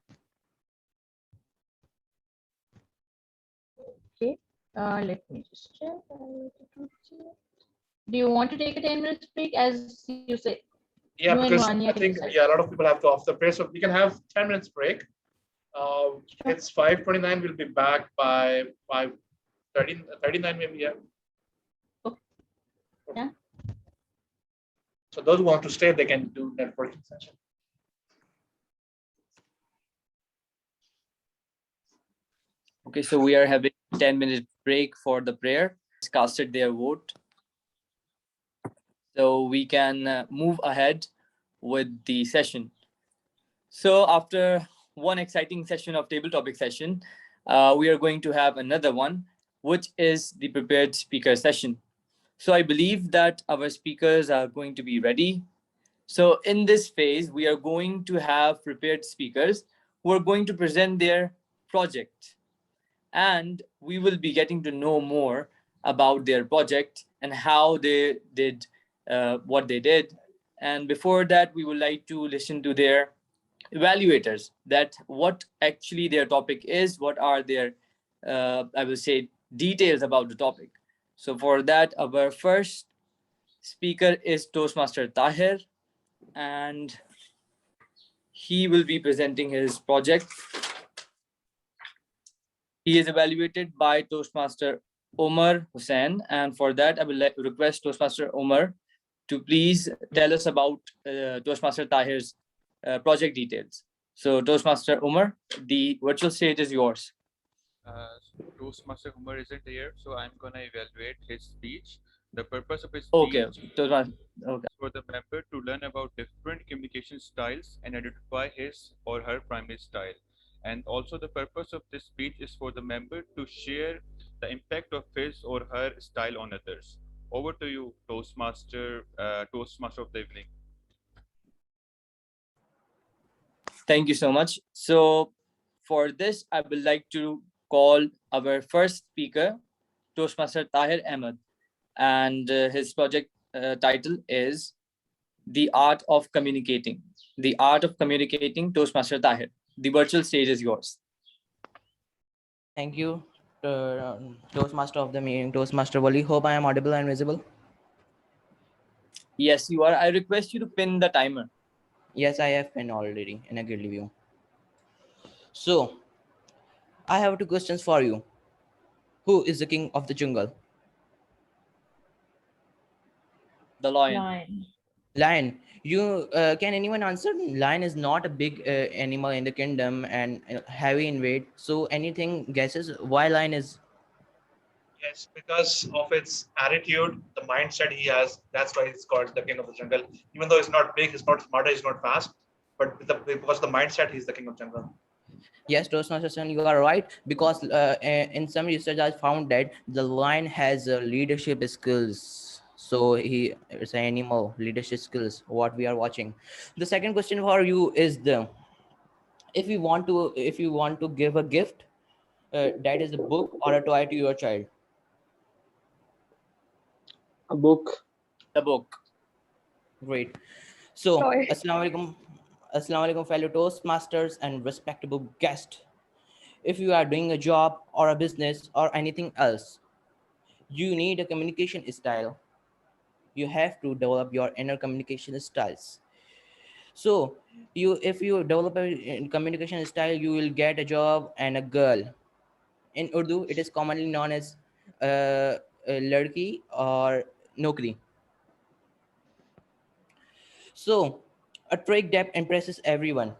Okay, let me just check. Do you want to take a 10 minutes break, as you said? Yeah, You and because Vanya I can think decide. a lot of people have to off the prayer, so we can have 10 minutes break. It's 5:29. We'll be back by 5:39 maybe. Yeah. Okay. Yeah. So those who want to stay, they can do networking session. Okay, so we are having 10-minute break for the prayer. Casted their vote. So we can move ahead with the session. So after one exciting session of table topic session, we are going to have another one, which is the prepared speaker session. So I believe that our speakers are going to be ready. So in this phase, we are going to have prepared speakers who are going to present their project. And we will be getting to know more about their project and how they did what they did. And before that, we would like to listen to their evaluators, that what actually their topic is, what are their, I will say, details about the topic. So for that, our first speaker is Toastmaster Tahir, and he will be presenting his project. He is evaluated by Toastmaster Omar Hussain, and for that, I will request Toastmaster Omar to please tell us about Toastmaster Tahir's project details. So Toastmaster Umar, the virtual stage is yours. Toastmaster Umar isn't here, so I'm gonna evaluate his speech. The purpose of his Okay, speech okay. is for the member to learn about different communication styles and identify his or her primary style. And also the purpose of this speech is for the member to share the impact of his or her style on others. Over to you, Toastmaster of the evening. Thank you so much. So for this, I would like to call our first speaker, Toastmaster Tahir Ahmed, and his project title is The Art of Communicating. The Art of Communicating, Toastmaster Tahir. The virtual stage is yours. Thank you, Toastmaster of the meeting, Toastmaster Wali. Hope I am audible and visible. Yes, you are. I request you to pin the timer. Yes, I have pinned already in a grid view. So, I have two questions for you. Who is the king of the jungle? The lion. Lion. Lion. You can anyone answer? Lion is not a big animal in the kingdom and heavy in weight. So, anything guesses why lion is? Yes, because of its attitude, the mindset he has, that's why it's called the king of the jungle. Even though it's not big, it's not smarter, it's not fast, but because of the mindset, he's the king of jungle. Yes, Toastmaster son, you are right. Because in some research, I found that the lion has leadership skills. So he is an animal, leadership skills. What we are watching. The second question for you is if you want to give a gift, that is a book or a toy to your child. A book. The book. Great. So, Toy. Assalamu alaikum, fellow Toastmasters and respectable guest. If you are doing a job or a business or anything else, you need a communication style. You have to develop your inner communication styles. So, if you develop a communication style, you will get a job and a girl. In Urdu, it is commonly known as ladki or nokri. So, a trick that impresses everyone.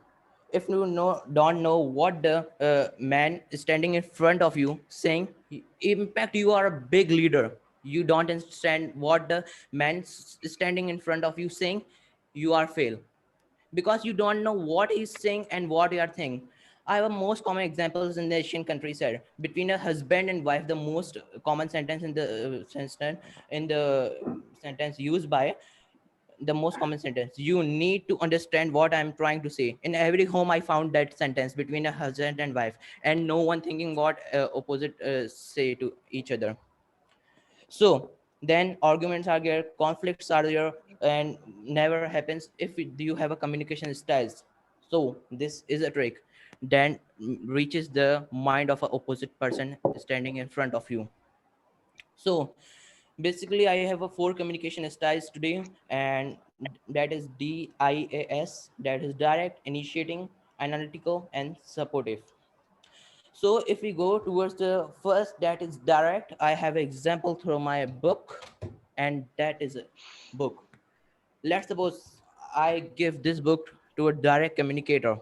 If you don't know what the man is standing in front of you saying, in fact, you are a big leader. You don't understand what the man standing in front of you saying, you are fail. Because you don't know what he's saying and what you are thinking. I have a most common examples in the Asian countryside. Between a husband and wife, the most common sentence in the sentence used by the most common sentence, you need to understand what I'm trying to say. In every home I found that sentence between a husband and wife, and no one thinking what opposite say to each other. So then arguments are there, conflicts are there, and never happens if you have a communication styles. So this is a trick then reaches the mind of an opposite person standing in front of you. So basically, I have a 4 communication styles today, and that is DIAS, that is direct, initiating, analytical, and supportive. So if we go towards the first, that is direct, I have an example through my book, and that is a book. Let's suppose I give this book to a direct communicator.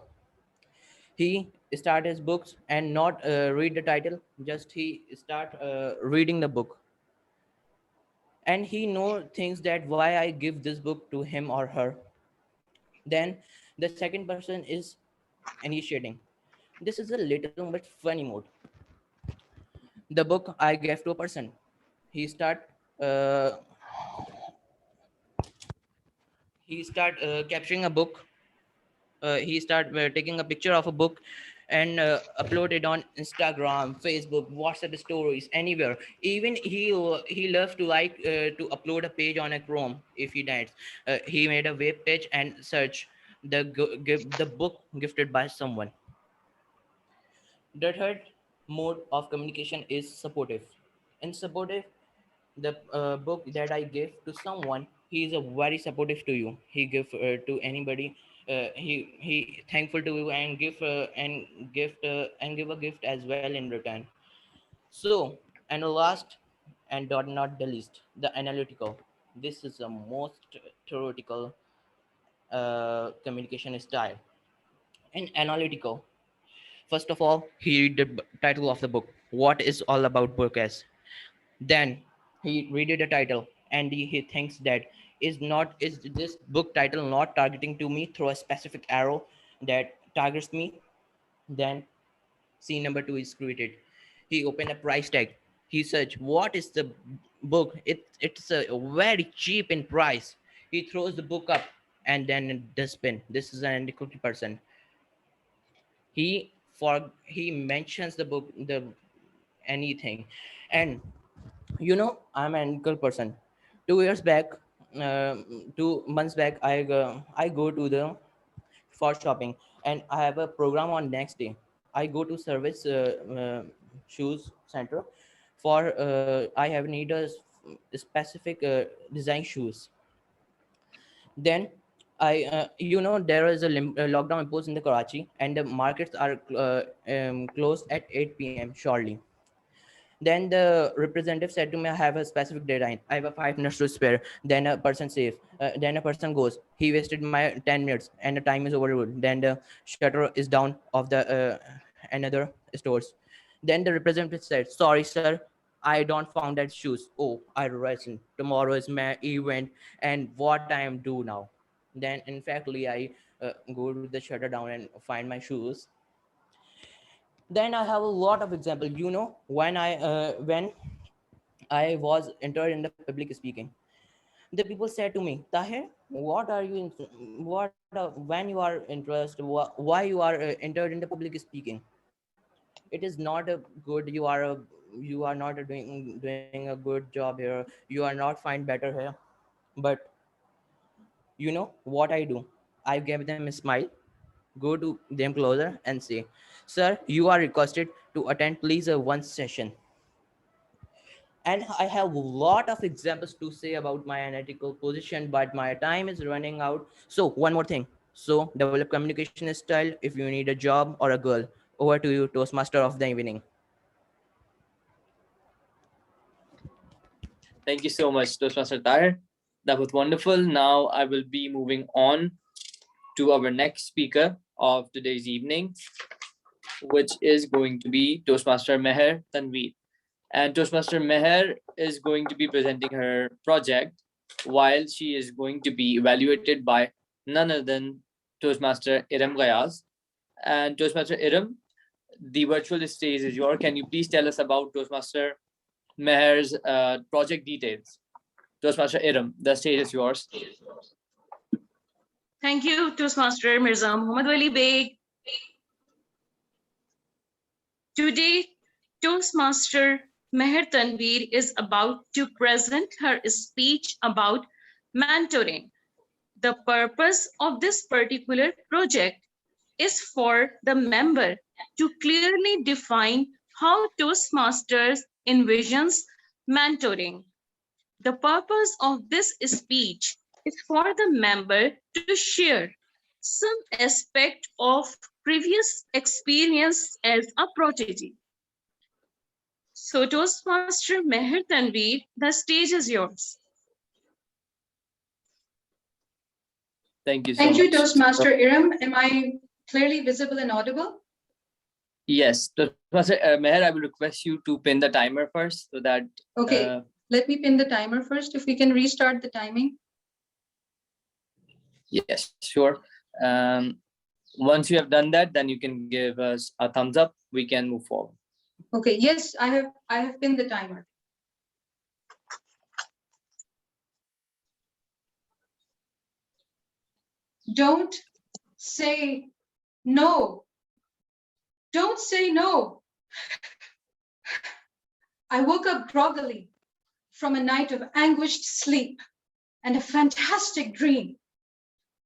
He start his books and not read the title, just he start reading the book, and he know things that why I give this book to him or her. Then the second person is initiating. This is a little bit funny mode. The book I gave to a person. He start uh, capturing a book. He start taking a picture of a book and upload it on Instagram, Facebook, WhatsApp stories, anywhere. Even he loves to to upload a page on a Chrome. If he does, he made a web page and search the book gifted by someone. The third mode of communication is supportive. In supportive, the book that I give to someone, he is a very supportive to you. He give to anybody. He thankful to you and give a gift as well in return. So, and the last and not the least, the analytical. This is the most theoretical communication style. In analytical, first of all, he read the title of the book. What is all about book as? Then he read the title and he thinks that is this book title not targeting to me through a specific arrow that targets me? Then scene number 2 is created. He opened a price tag. He searched, what is the book? It's a very cheap in price. He throws the book up and then a dustbin. This is an antiquity person. He mentions the book, the anything. And I'm an antiquity person. 2 years back, 2 months back, I go to the for shopping, and I have a program on next day. I go to service shoes center for I have need a specific design shoes. Then there is a lockdown imposed in the Karachi, and the markets are closed at 8 p.m. shortly. Then the representative said to me, I have a specific deadline. I have a 5 minutes to spare. Then a person says, then a person goes, he wasted my 10 minutes and the time is overruled. Then the shutter is down of the another stores. Then the representative said, sorry, sir, I don't found that shoes. Oh, I realized tomorrow is my event and what I am do now. Then in factly, I go to the shutter down and find my shoes. Then I have a lot of examples. When I was entered in the public speaking, the people said to me, Tahir, what are you when you are interested, why you are entered in the public speaking? It is not a good, you are not doing a good job here, you are not find better here. But what I do, I gave them a smile, go to them closer and say, sir, you are requested to attend please one session. And I have a lot of examples to say about my analytical position, but my time is running out. So one more thing. So develop communication style if you need a job or a girl. Over to you, Toastmaster of the evening. Thank you so much, Toastmaster Tahir. That was wonderful. Now I will be moving on to our next speaker of today's evening, which is going to be Toastmaster Meher Tanveer. And Toastmaster Meher is going to be presenting her project while she is going to be evaluated by none other than Toastmaster Iram Gayaz. And Toastmaster Iram, the virtual stage is yours. Can you please tell us about Toastmaster Meher's project details? Toastmaster Iram, the stage is yours. Thank you, Toastmaster Mirza Muhammad Wali Beg. Today, Toastmaster Meher Tanveer is about to present her speech about mentoring. The purpose of this particular project is for the member to clearly define how Toastmasters envisions mentoring. The purpose of this speech is for the member to share some aspect of previous experience as a prodigy. So Toastmaster Meher Tanveer, the stage is yours. Thank you so Thank much. you, Toastmaster Iram. Am I clearly visible and audible? Yes, Toastmaster Meher, I will request you to pin the timer first so that. Okay, let me pin the timer first. If we can restart the timing. Yes, sure. Once you have done that, then you can give us a thumbs up. We can move forward. Okay, yes, I have pinned the timer. Don't say no. Don't say no. I woke up groggily from a night of anguished sleep and a fantastic dream.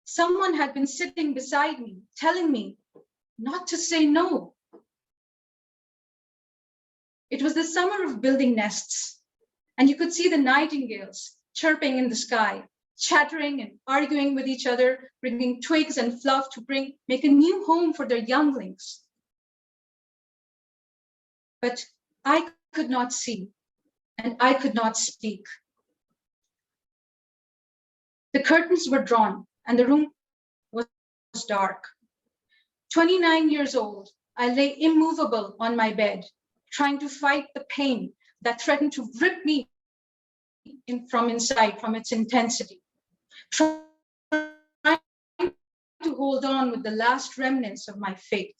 Someone had been sitting beside me, telling me not to say no. It was the summer of building nests, and you could see the nightingales chirping in the sky, chattering and arguing with each other, bringing twigs and fluff to make a new home for their younglings. But I could not see, and I could not speak. The curtains were drawn, and the room was dark. 29 years old, I lay immovable on my bed, trying to fight the pain that threatened to rip me from inside, from its intensity. Trying to hold on with the last remnants of my faith.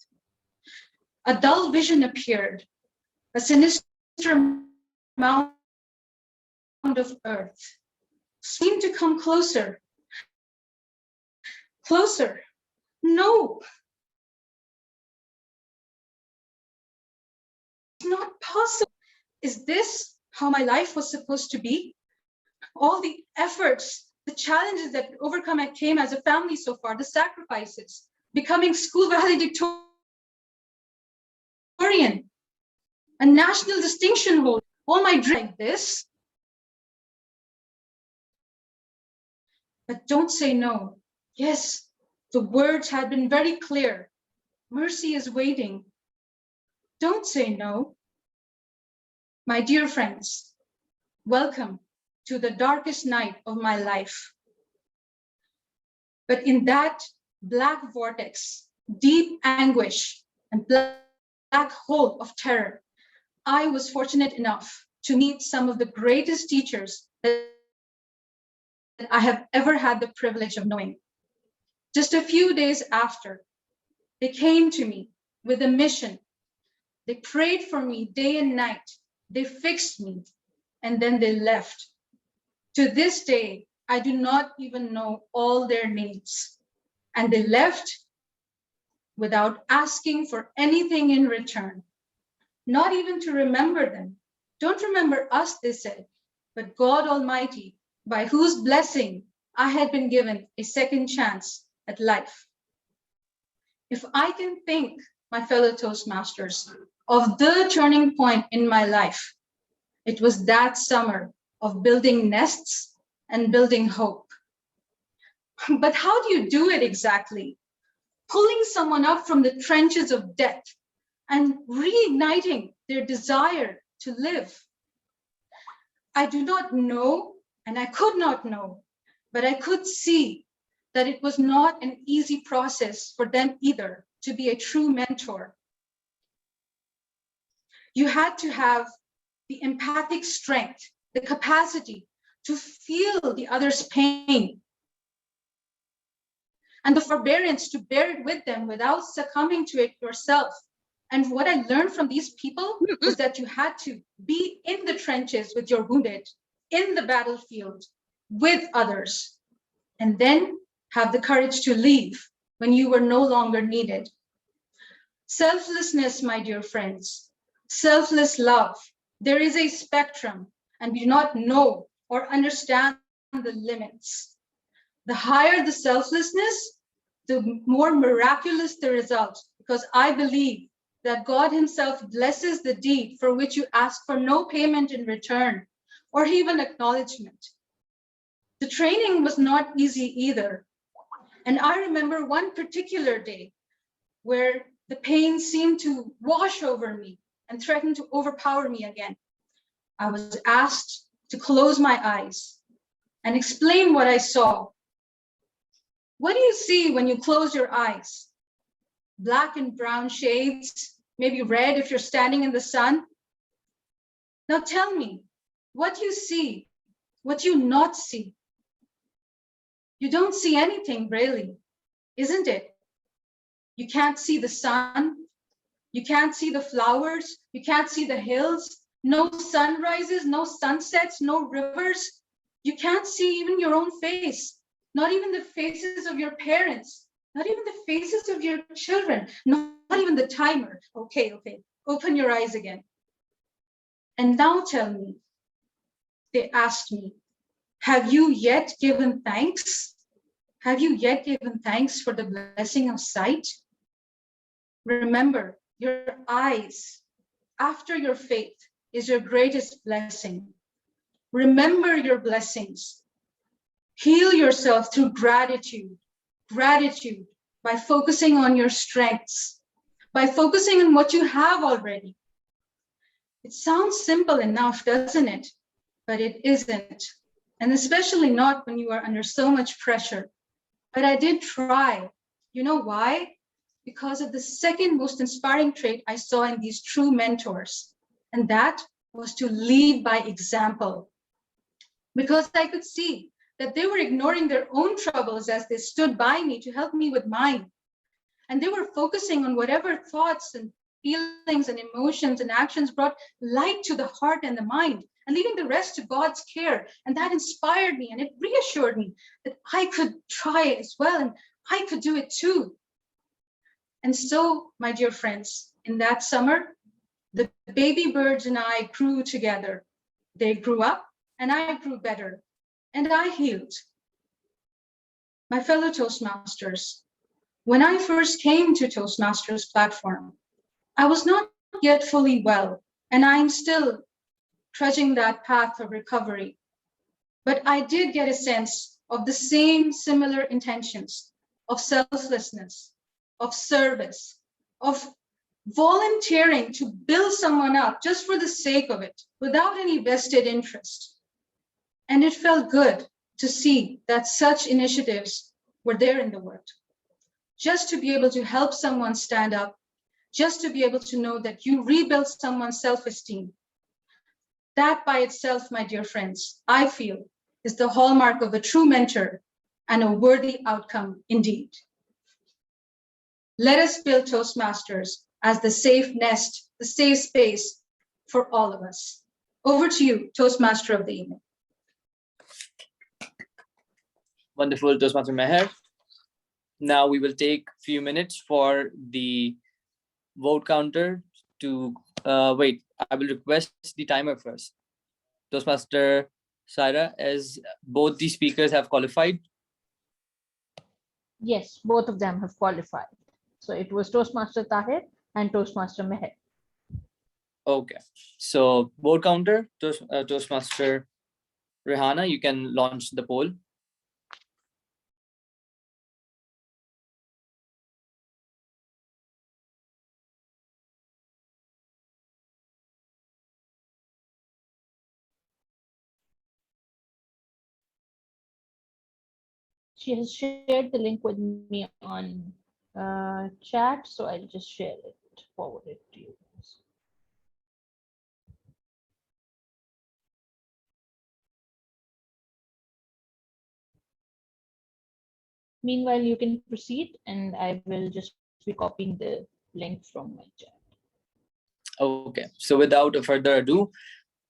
a dull vision appeared, a sinister mound of earth seemed to come closer, closer. No, it's not possible. Is this how my life was supposed to be? All the efforts, the challenges that overcome I came as a family so far, the sacrifices, becoming school valedictorian, a national distinction holder, all my dreams like this. But don't say no. Yes, the words had been very clear. Mercy is waiting. Don't say no. My dear friends, welcome to the darkest night of my life. But in that black vortex, deep anguish, and black hole of terror, I was fortunate enough to meet some of the greatest teachers that I have ever had the privilege of knowing. Just a few days after, they came to me with a mission. They prayed for me day and night. They fixed me, and then they left. To this day, I do not even know all their names. And they left without asking for anything in return, not even to remember them. Don't remember us, they said, but God Almighty, by whose blessing I had been given a second chance at life. If I can think, my fellow Toastmasters, of the turning point in my life, it was that summer of building nests and building hope. But how do you do it exactly? Pulling someone up from the trenches of death and reigniting their desire to live. I do not know, and I could not know, but I could see that it was not an easy process for them either to be a true mentor. You had to have the empathic strength, the capacity to feel the other's pain, and the forbearance to bear it with them without succumbing to it yourself. And what I learned from these people was that you had to be in the trenches with your wounded, in the battlefield with others, and then have the courage to leave when you were no longer needed. Selflessness, my dear friends, selfless love. There is a spectrum, and we do not know or understand the limits. The higher the selflessness, the more miraculous the result, because I believe that God himself blesses the deed for which you ask for no payment in return or even acknowledgement. The training was not easy either. And I remember one particular day where the pain seemed to wash over me and threatened to overpower me again. I was asked to close my eyes and explain what I saw. What do you see when you close your eyes? Black and brown shades, maybe red if you're standing in the sun. Now tell me, what do you see? What do you not see? You don't see anything really, isn't it? You can't see the sun. You can't see the flowers. You can't see the hills. No sunrises, no sunsets, no rivers. You can't see even your own face, not even the faces of your parents, not even the faces of your children, not even the timer. Okay, open your eyes again. And now tell me, they asked me, have you yet given thanks? Have you yet given thanks for the blessing of sight? Remember, your eyes, after your faith, is your greatest blessing. Remember your blessings. Heal yourself through gratitude. Gratitude by focusing on your strengths, by focusing on what you have already. It sounds simple enough, doesn't it? But it isn't. And especially not when you are under so much pressure. But I did try. You know why? Because of the second most inspiring trait I saw in these true mentors. And that was to lead by example. Because I could see that they were ignoring their own troubles as they stood by me to help me with mine. And they were focusing on whatever thoughts and feelings and emotions and actions brought light to the heart and the mind, and leaving the rest to God's care. And that inspired me and it reassured me that I could try it as well and I could do it too. And so, my dear friends, in that summer, the baby birds and I grew together. They grew up and I grew better and I healed. My fellow Toastmasters, when I first came to Toastmasters platform, I was not yet fully well, and I'm still trudging that path of recovery. But I did get a sense of the same similar intentions of selflessness, of service, of volunteering to build someone up just for the sake of it, without any vested interest. And it felt good to see that such initiatives were there in the world. Just to be able to help someone stand up, just to be able to know that you rebuild someone's self-esteem. That by itself, my dear friends, I feel is the hallmark of a true mentor and a worthy outcome indeed. Let us build Toastmasters as the safe nest, the safe space for all of us. Over to you, Toastmaster of the evening. Wonderful, Toastmaster Meher. Now we will take a few minutes for the vote counter to wait. I will request the timer first. Toastmaster Saira, as both the speakers have qualified. Yes, both of them have qualified. So it was Toastmaster Tahir and Toastmaster Meher. Okay, so vote counter, Toastmaster Rehana, you can launch the poll. She has shared the link with me on chat, so I'll just share it, forward it to you. Meanwhile, you can proceed and I will just be copying the link from my chat. Okay, so without further ado,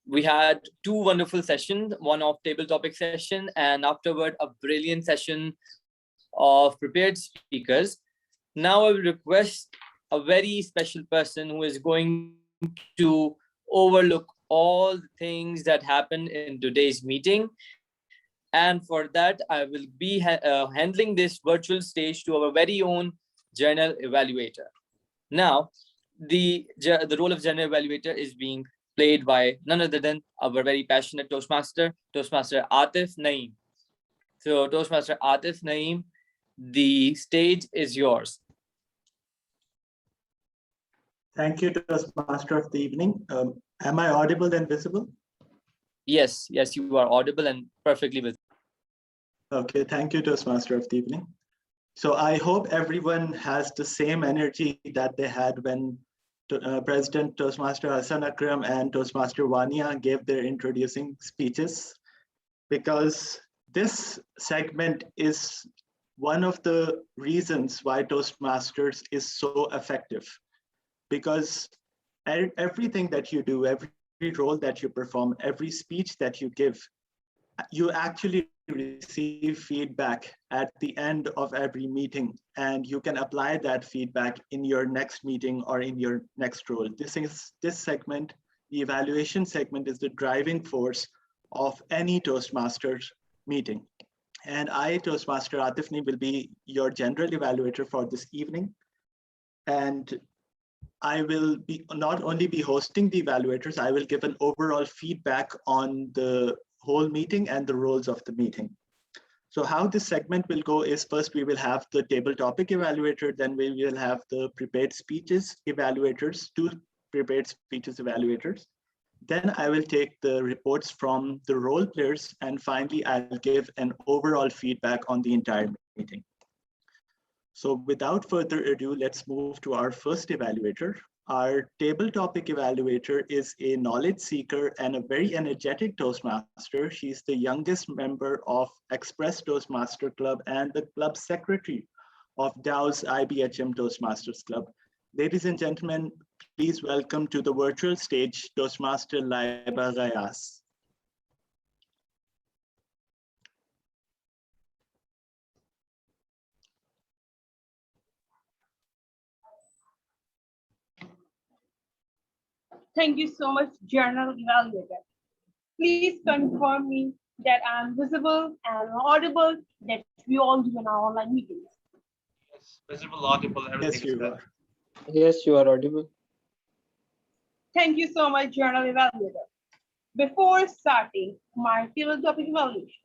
we had two wonderful sessions, one of table topic session and afterward a brilliant session of prepared speakers. Now I will request a very special person who is going to overlook all the things that happened in today's meeting. And for that, I will be handling this virtual stage to our very own journal evaluator. Now, the role of journal evaluator is being played by none other than our very passionate Toastmaster, Toastmaster Atif Naeem. So Toastmaster Atif Naeem, the stage is yours. Thank you, Toastmaster of the evening. Am I audible and visible? Yes, yes, you are audible and perfectly visible. Okay, thank you, Toastmaster of the evening. So I hope everyone has the same energy that they had when President Toastmaster Hassan Akram and Toastmaster Wania gave their introducing speeches, because this segment is one of the reasons why Toastmasters is so effective, because everything that you do, every role that you perform, every speech that you give, you actually receive feedback at the end of every meeting, and you can apply that feedback in your next meeting or in your next role. This segment, the evaluation segment, is the driving force of any Toastmasters meeting. And I, Toastmaster Atif Naeem, will be your general evaluator for this evening. And I will be not only be hosting the evaluators, I will give an overall feedback on the whole meeting and the roles of the meeting. So how this segment will go is, first we will have the table topic evaluator, then we will have the prepared speeches evaluators, two prepared speeches evaluators. Then I will take the reports from the role players, and finally I'll give an overall feedback on the entire meeting. So without further ado, let's move to our first evaluator. Our table topic evaluator is a knowledge seeker and a very energetic Toastmaster. She's the youngest member of Express Toastmaster Club and the club secretary of DOW's IBHM Toastmasters Club. Ladies and gentlemen, please welcome to the virtual stage Toastmaster Laiba Gayas. Thank you so much, Journal Evaluator. Please confirm me that I'm visible and audible, that we all do in our online meetings. Yes, visible, audible, everything. Yes, you are. Yes, you are audible. Thank you so much, Journal Evaluator. Before starting my table topic evaluation,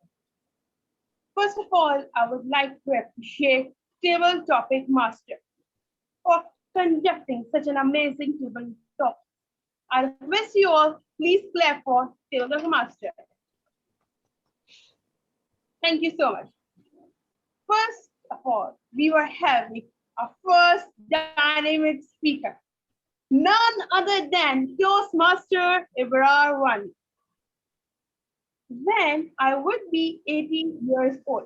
first of all, I would like to appreciate Table Topic Master for conducting such an amazing table topic. I request you all, please clap for Table Topic Master. Thank you so much. First of all, we were having our first dynamic speaker, none other than Toastmaster Ibrar Wani. When I would be 18 years old,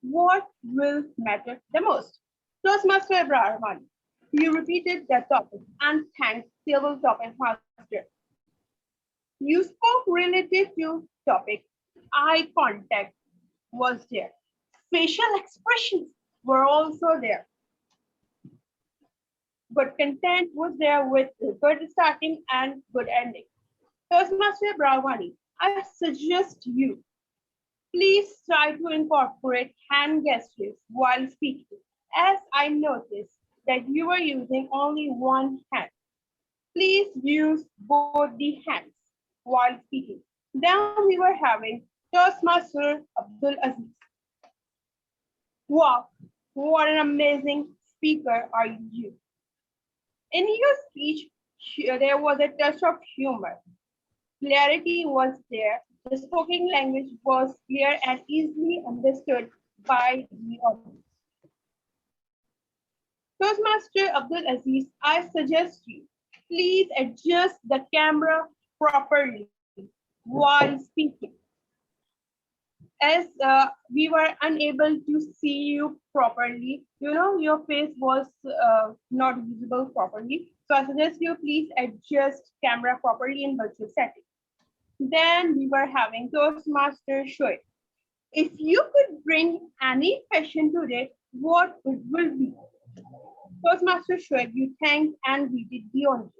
what will matter the most? Toastmaster Ibrar Wani. You repeated that topic and thanked Table Topic Master. You spoke related to topic. Eye contact was there. Facial expressions were also there. Good content was there with good starting and good ending. Toastmaster Ibrar Wani, I suggest you, please try to incorporate hand gestures while speaking, as I noticed that you were using only one hand. Please use both the hands while speaking. Then we were having Toastmaster Abdul Aziz. Wow, what an amazing speaker are you. In your speech, there was a touch of humor. Clarity was there. The spoken language was clear and easily understood by the audience. Toastmaster Abdul Aziz, I suggest you, please adjust the camera properly while speaking. As we were unable to see you properly, your face was not visible properly. So I suggest you please adjust camera properly in virtual setting. Then we were having Toastmaster Shoaib. If you could bring any fashion today, what it will be? Toastmaster Shoaib, you thanked and greeted the audience.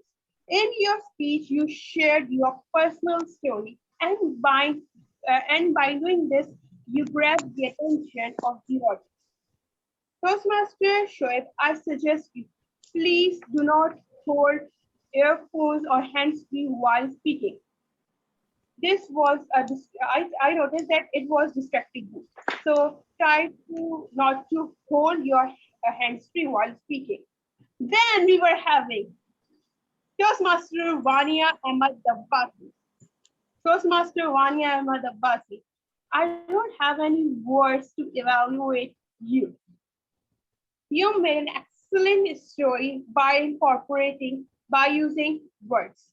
In your speech, you shared your personal story, and by doing this, you grabbed the attention of the audience. Toastmaster Shoaib, I suggest you, please do not hold earphones or hands-free while speaking. This was I noticed that it was distracting you. So try to not to hold your hands-free while speaking. Then we were having Toastmaster Vania Ahmad Abbasi. Toastmaster Vania Ahmad Abbasi. I don't have any words to evaluate you. You made an excellent story by using words.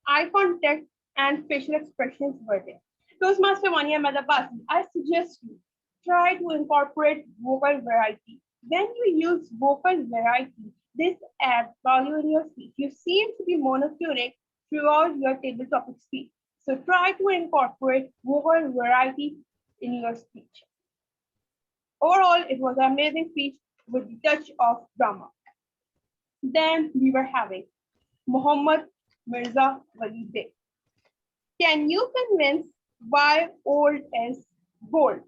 Eye contact and facial expressions were there. Toastmaster Vania Ahmad Abbasi, I suggest you try to incorporate vocal variety. When you use vocal variety, this adds value in your speech. You seem to be monotonic throughout your table topic speech. So try to incorporate vocal variety in your speech. Overall, it was an amazing speech with a touch of drama. Then we were having Muhammad Mirza Wali Beg. Can you convince why old is gold?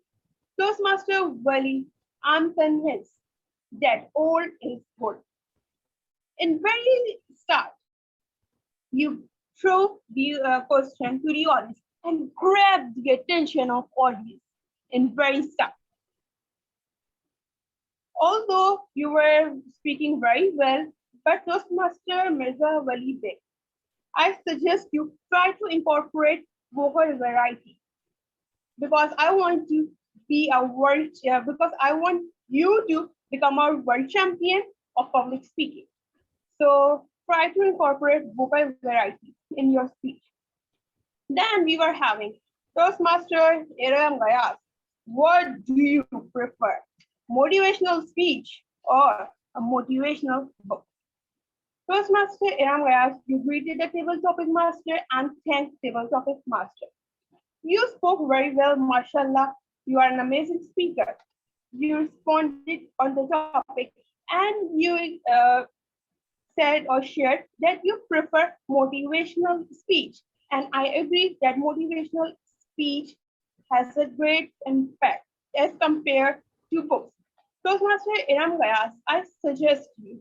Toastmaster Wali, I'm convinced that old is gold. In very start, you throw the question to the audience and grab the attention of audience in very start. Although you were speaking very well, but Toastmaster Mirza Wali Beg, I suggest you try to incorporate vocal variety because I want to be a world, because I want you to become a world champion of public speaking. So try to incorporate vocal variety in your speech. Then we were having Toastmaster Iram Gayas. What do you prefer? Motivational speech or a motivational book? Toastmaster Iram Gayas, you greeted the table topic master and thanked table topic master. You spoke very well, mashallah. You are an amazing speaker. You responded on the topic and you said or shared that you prefer motivational speech. And I agree that motivational speech has a great impact as compared to books. Toastmaster Iram Gayas, I suggest you,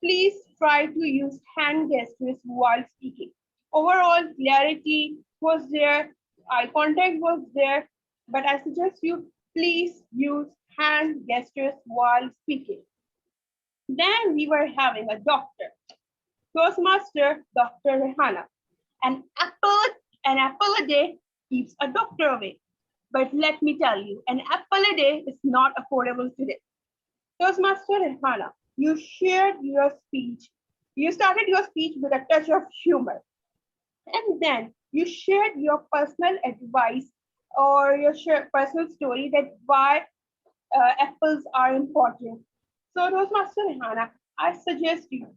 please try to use hand gestures while speaking. Overall clarity was there, eye contact was there, but I suggest you please use hand gestures while speaking. Then we were having a doctor, Toastmaster Dr. Rehana. An apple a day keeps a doctor away. But let me tell you, an apple a day is not affordable today. Toastmaster Rehana, you shared your speech. You started your speech with a touch of humor. And then you shared your personal advice or your personal story that why apples are important. So Toastmaster Rehana, I suggest you,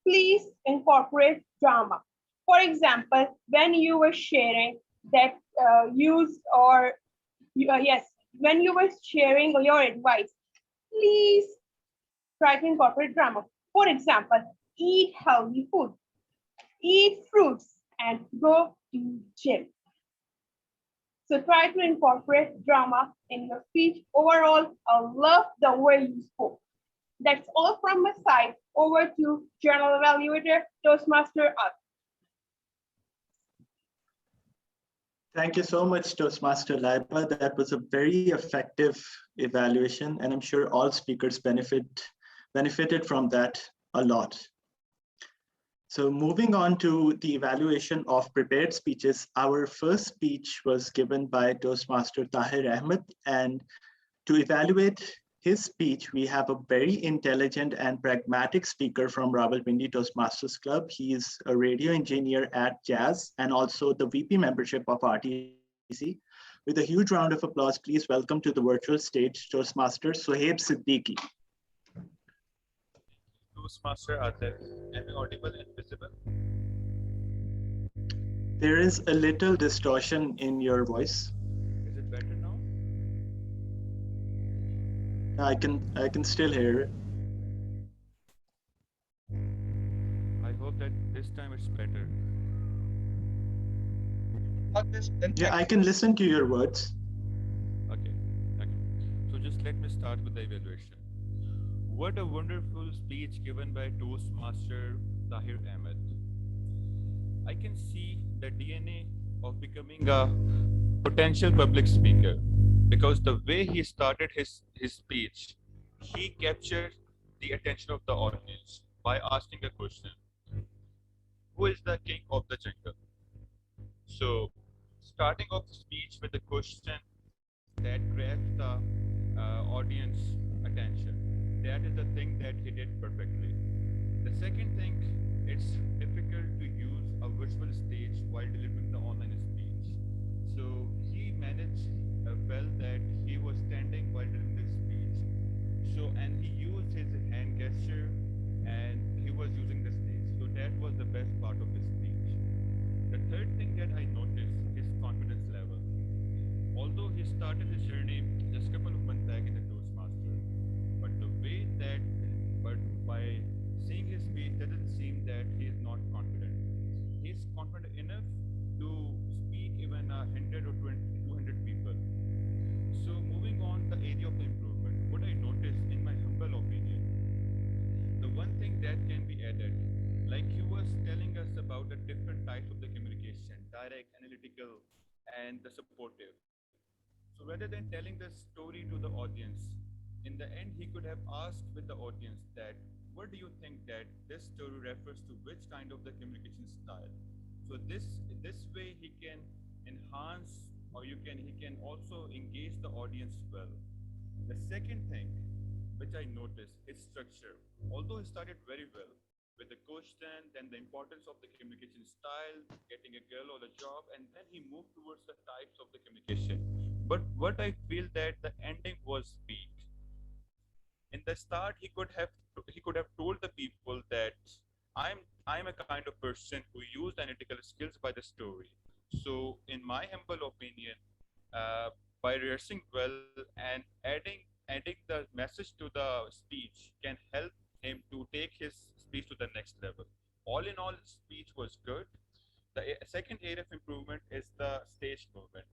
please incorporate drama. For example, when you were sharing that when you were sharing your advice, please try to incorporate drama. For example, eat healthy food, eat fruits, and go to gym. So try to incorporate drama in your speech. Overall, I love the way you spoke. That's all from my side. Over to Journal Evaluator, Toastmaster Up. Thank you so much, Toastmaster Laiba. That was a very effective evaluation, and I'm sure all speakers benefited from that a lot. So moving on to the evaluation of prepared speeches, our first speech was given by Toastmaster Tahir Ahmed, and to evaluate his speech, we have a very intelligent and pragmatic speaker from Rawalpindi Toastmasters Club. He is a radio engineer at Jazz and also the VP membership of RTC. With a huge round of applause, please welcome to the virtual stage Toastmaster Sohaib Siddiqui. Toastmaster Adil, am I audible and visible? There is a little distortion in your voice. Is it better now? I can still hear it. I hope that this time it's better. Yeah, I can listen to your words. Okay. So just let me start with the evaluation. What a wonderful speech given by Toastmaster Tahir Ahmed. I can see the DNA of becoming a potential public speaker because the way he started his speech, he captured the attention of the audience by asking a question. Who is the king of the jungle? So starting off the speech with a question that grabs the audience attention. That is the thing that he did perfectly. The second thing, it's difficult to use a virtual stage while delivering the online speech. So he managed well that he was standing while delivering the speech. So, and he used his hand gesture and he was using the stage. So that was the best part of his speech. The third thing that I noticed is confidence level. Although he started his journey just a couple of months back in the Toastmaster, but the way that, but by seeing his speech, doesn't seem that he is not confident. He is confident enough to speak even 100 or 200 people. So moving on the area of the improvement, what I noticed in my humble opinion, the one thing that can be added, like he was telling us about the different types of the communication, direct, analytical, and the supportive. So rather than telling the story to the audience, in the end, he could have asked with the audience that, what do you think that this story refers to which kind of the communication style? So this way he can enhance or he can also engage the audience well. The second thing which I noticed is structure. Although he started very well with the question, then the importance of the communication style, getting a girl or a job, and then he moved towards the types of the communication. But what I feel that the ending was weak. In the start, he could have told the people that I'm a kind of person who used analytical skills by the story. So in my humble opinion, by rehearsing well and adding the message to the speech can help him to take his speech to the next level. All in all, speech was good. The second area of improvement is the stage movement.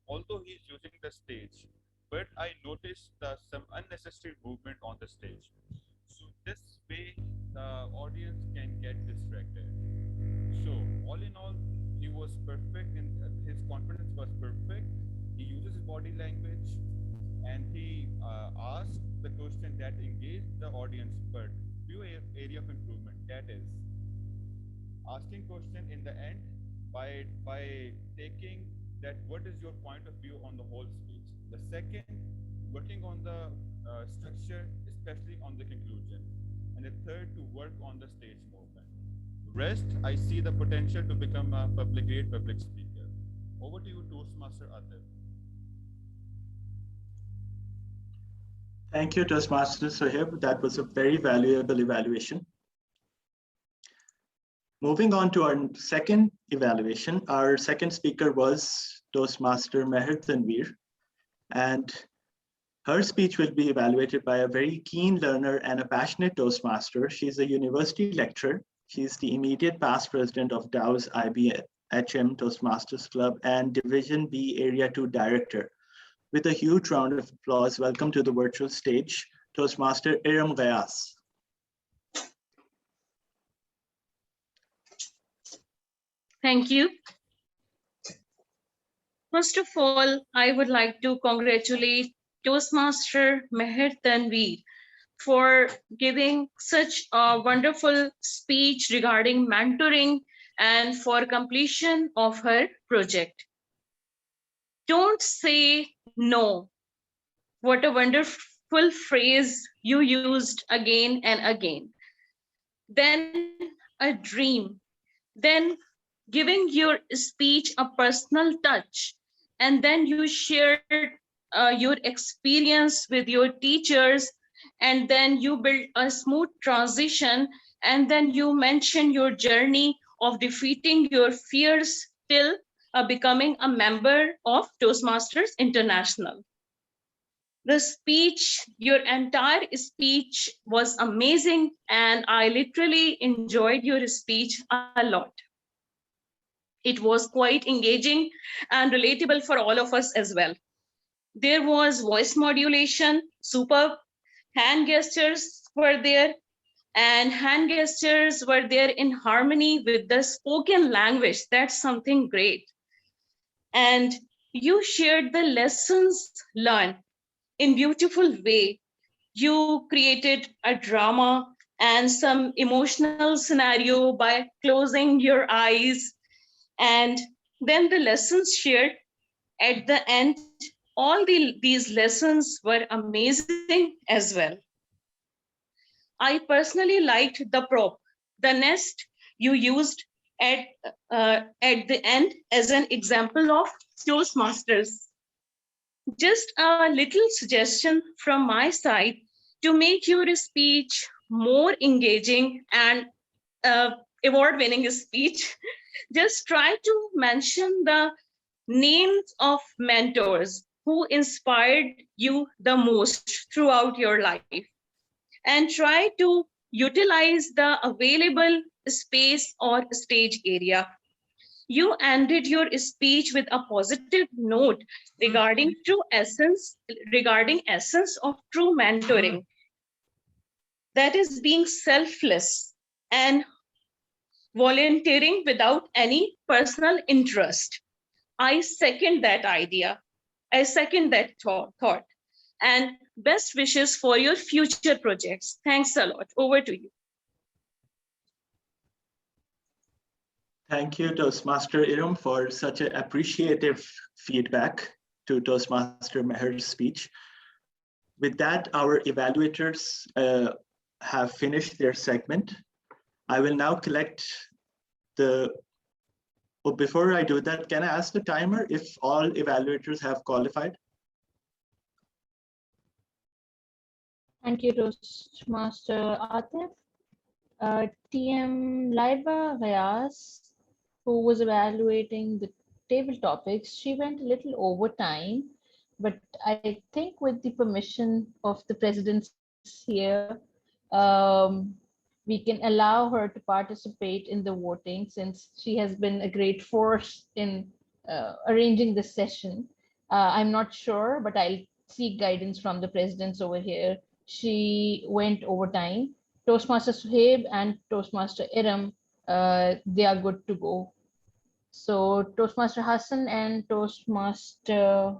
Although he's using the stage, but I noticed some unnecessary movement on the stage. So this way, the audience can get distracted. So all in all, he was perfect, and his confidence was perfect. He uses his body language, and he asked the question that engaged the audience. But few area of improvement, that is asking question in the end by taking that what is your point of view on the whole speech. The second, working on the structure, especially on the conclusion, and the third, to work on the stage movement. Rest, I see the potential to become a great public speaker. Over to you, Toastmaster Atif. Thank you, Toastmaster Sohaib. That was a very valuable evaluation. Moving on to our second evaluation, our second speaker was Toastmaster Meher Tanveer, and her speech will be evaluated by a very keen learner and a passionate Toastmaster. She's a university lecturer. She's the immediate past president of DOW's IBHM Toastmasters Club and Division B Area 2 Director. With a huge round of applause, welcome to the virtual stage, Toastmaster Iram Ghayas. Thank you. First of all, I would like to congratulate Toastmaster Meher Tanveer for giving such a wonderful speech regarding mentoring and for completion of her project. Don't say no. What a wonderful phrase you used again and again. Then a dream. Then giving your speech a personal touch. And then you shared your experience with your teachers, and then you built a smooth transition, and then you mentioned your journey of defeating your fears till becoming a member of Toastmasters International. The speech, your entire speech was amazing, and I literally enjoyed your speech a lot. It was quite engaging and relatable for all of us as well. There was voice modulation, superb. Hand gestures were there, and hand gestures were there in harmony with the spoken language. That's something great. And you shared the lessons learned in beautiful way. You created a drama and some emotional scenario by closing your eyes. And then the lessons shared at the end, all these lessons were amazing as well. I personally liked the prop, the nest you used at the end as an example of Toastmasters. Just a little suggestion from my side to make your speech more engaging and award-winning speech. Just try to mention the names of mentors who inspired you the most throughout your life, and try to utilize the available space or stage area. You ended your speech with a positive note regarding essence of true mentoring. That is being selfless and volunteering without any personal interest. I second that idea. I second that thought. And best wishes for your future projects. Thanks a lot. Over to you. Thank you, Toastmaster Iram, for such an appreciative feedback to Toastmaster Meher's speech. With that, our evaluators have finished their segment. I will now collect before I do that, can I ask the timer if all evaluators have qualified? Thank you, Toastmaster Atif. TM Laiba Gayas, who was evaluating the table topics, she went a little over time, but I think with the permission of the presidents here, we can allow her to participate in the voting since she has been a great force in arranging this session. I'm not sure, but I'll seek guidance from the presidents over here. She went over time. Toastmaster Suhaib and Toastmaster Iram, they are good to go. So Toastmaster Hassan and Toastmaster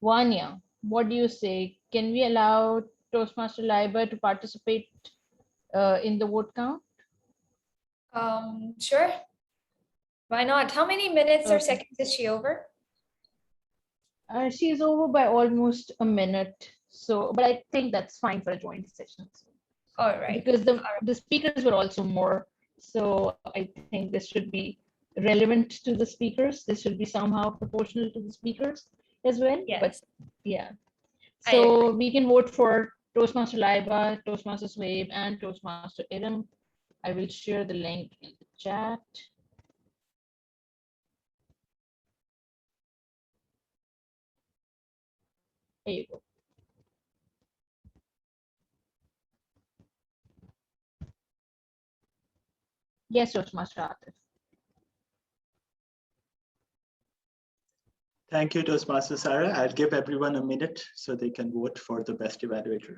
Vanya, what do you say? Can we allow Toastmaster Laiba to participate in the vote count? Sure. Why not? How many minutes or Okay. seconds is she over? She's over by almost a minute. So, but I think that's fine for a joint session. All right. Because the speakers were also more. So I think this should be relevant to the speakers. This should be somehow proportional to the speakers as well. Yes. But yeah. So we can vote for Toastmaster Laiba, Toastmaster Suhaib, and Toastmaster Iram. I will share the link in the chat. There you go. Yes, Toastmaster Atif. Thank you, Toastmaster Sarah. I'll give everyone a minute so they can vote for the best evaluator.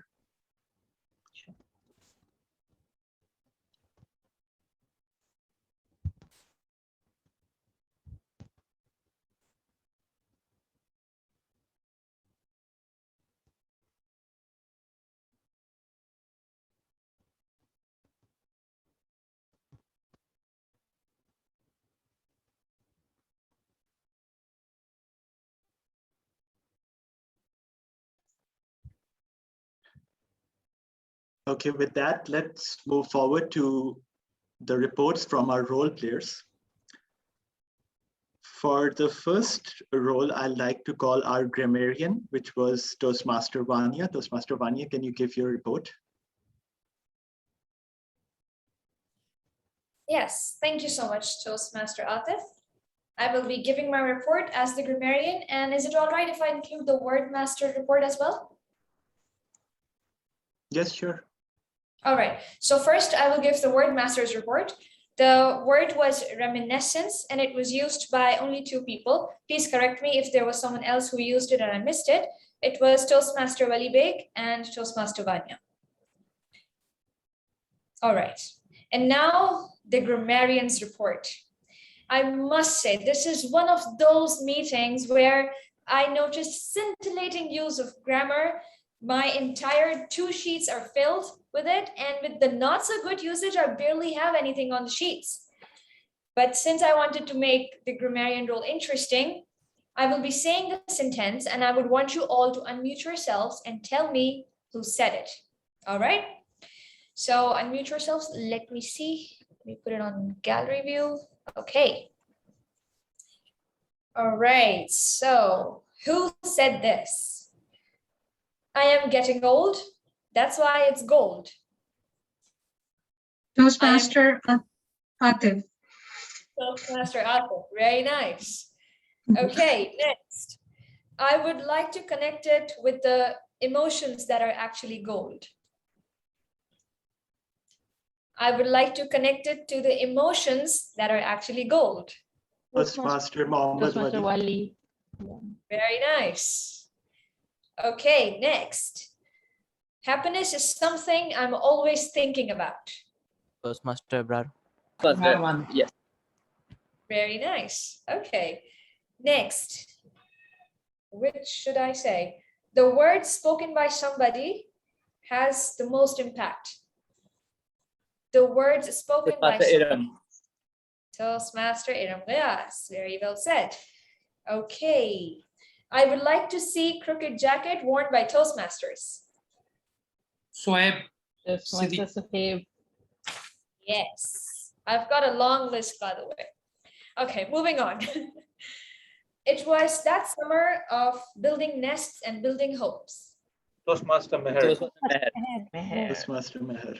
Okay, with that, let's move forward to the reports from our role players. For the first role, I'd like to call our grammarian, which was Toastmaster Vanya. Toastmaster Vanya, can you give your report? Yes, thank you so much, Toastmaster Atif. I will be giving my report as the grammarian, and is it all right if I include the word master report as well? Yes, sure. All right, so first I will give the word master's report. The word was reminiscence, and it was used by only 2 people. Please correct me if there was someone else who used it and I missed it. It was Toastmaster Wali Beg and Toastmaster Vanya. All right, and now the grammarian's report. I must say, this is one of those meetings where I noticed scintillating use of grammar. My entire 2 sheets are filled with it, and with the not so good usage, I barely have anything on the sheets. But since I wanted to make the grammarian role interesting, I will be saying the sentence, and I would want you all to unmute yourselves and tell me who said it. All right? So unmute yourselves. Let me see. Let me put it on gallery view. Okay. All right. So who said this? I am getting old. That's why it's gold. Toastmaster Atif. Toastmaster Atif. Very nice. Okay, next. I would like to connect it with the emotions that are actually gold. I would like to connect it to the emotions that are actually gold. Toastmaster Mohammed Toastmaster Wali. Wali. Very nice. Okay, next. Happiness is something I'm always thinking about. Toastmaster Brar. Yes. Very nice. Okay. Next. Which should I say? The word spoken by somebody has the most impact. The words spoken by somebody. Toastmaster Iram. Yes, very well said. Okay. I would like to see crooked jacket worn by Toastmasters. Suhaib. Toastmaster Suhaib. Yes. I've got a long list, by the way. Okay, moving on. It was that summer of building nests and building homes. Toastmaster Meher. Toastmaster Meher.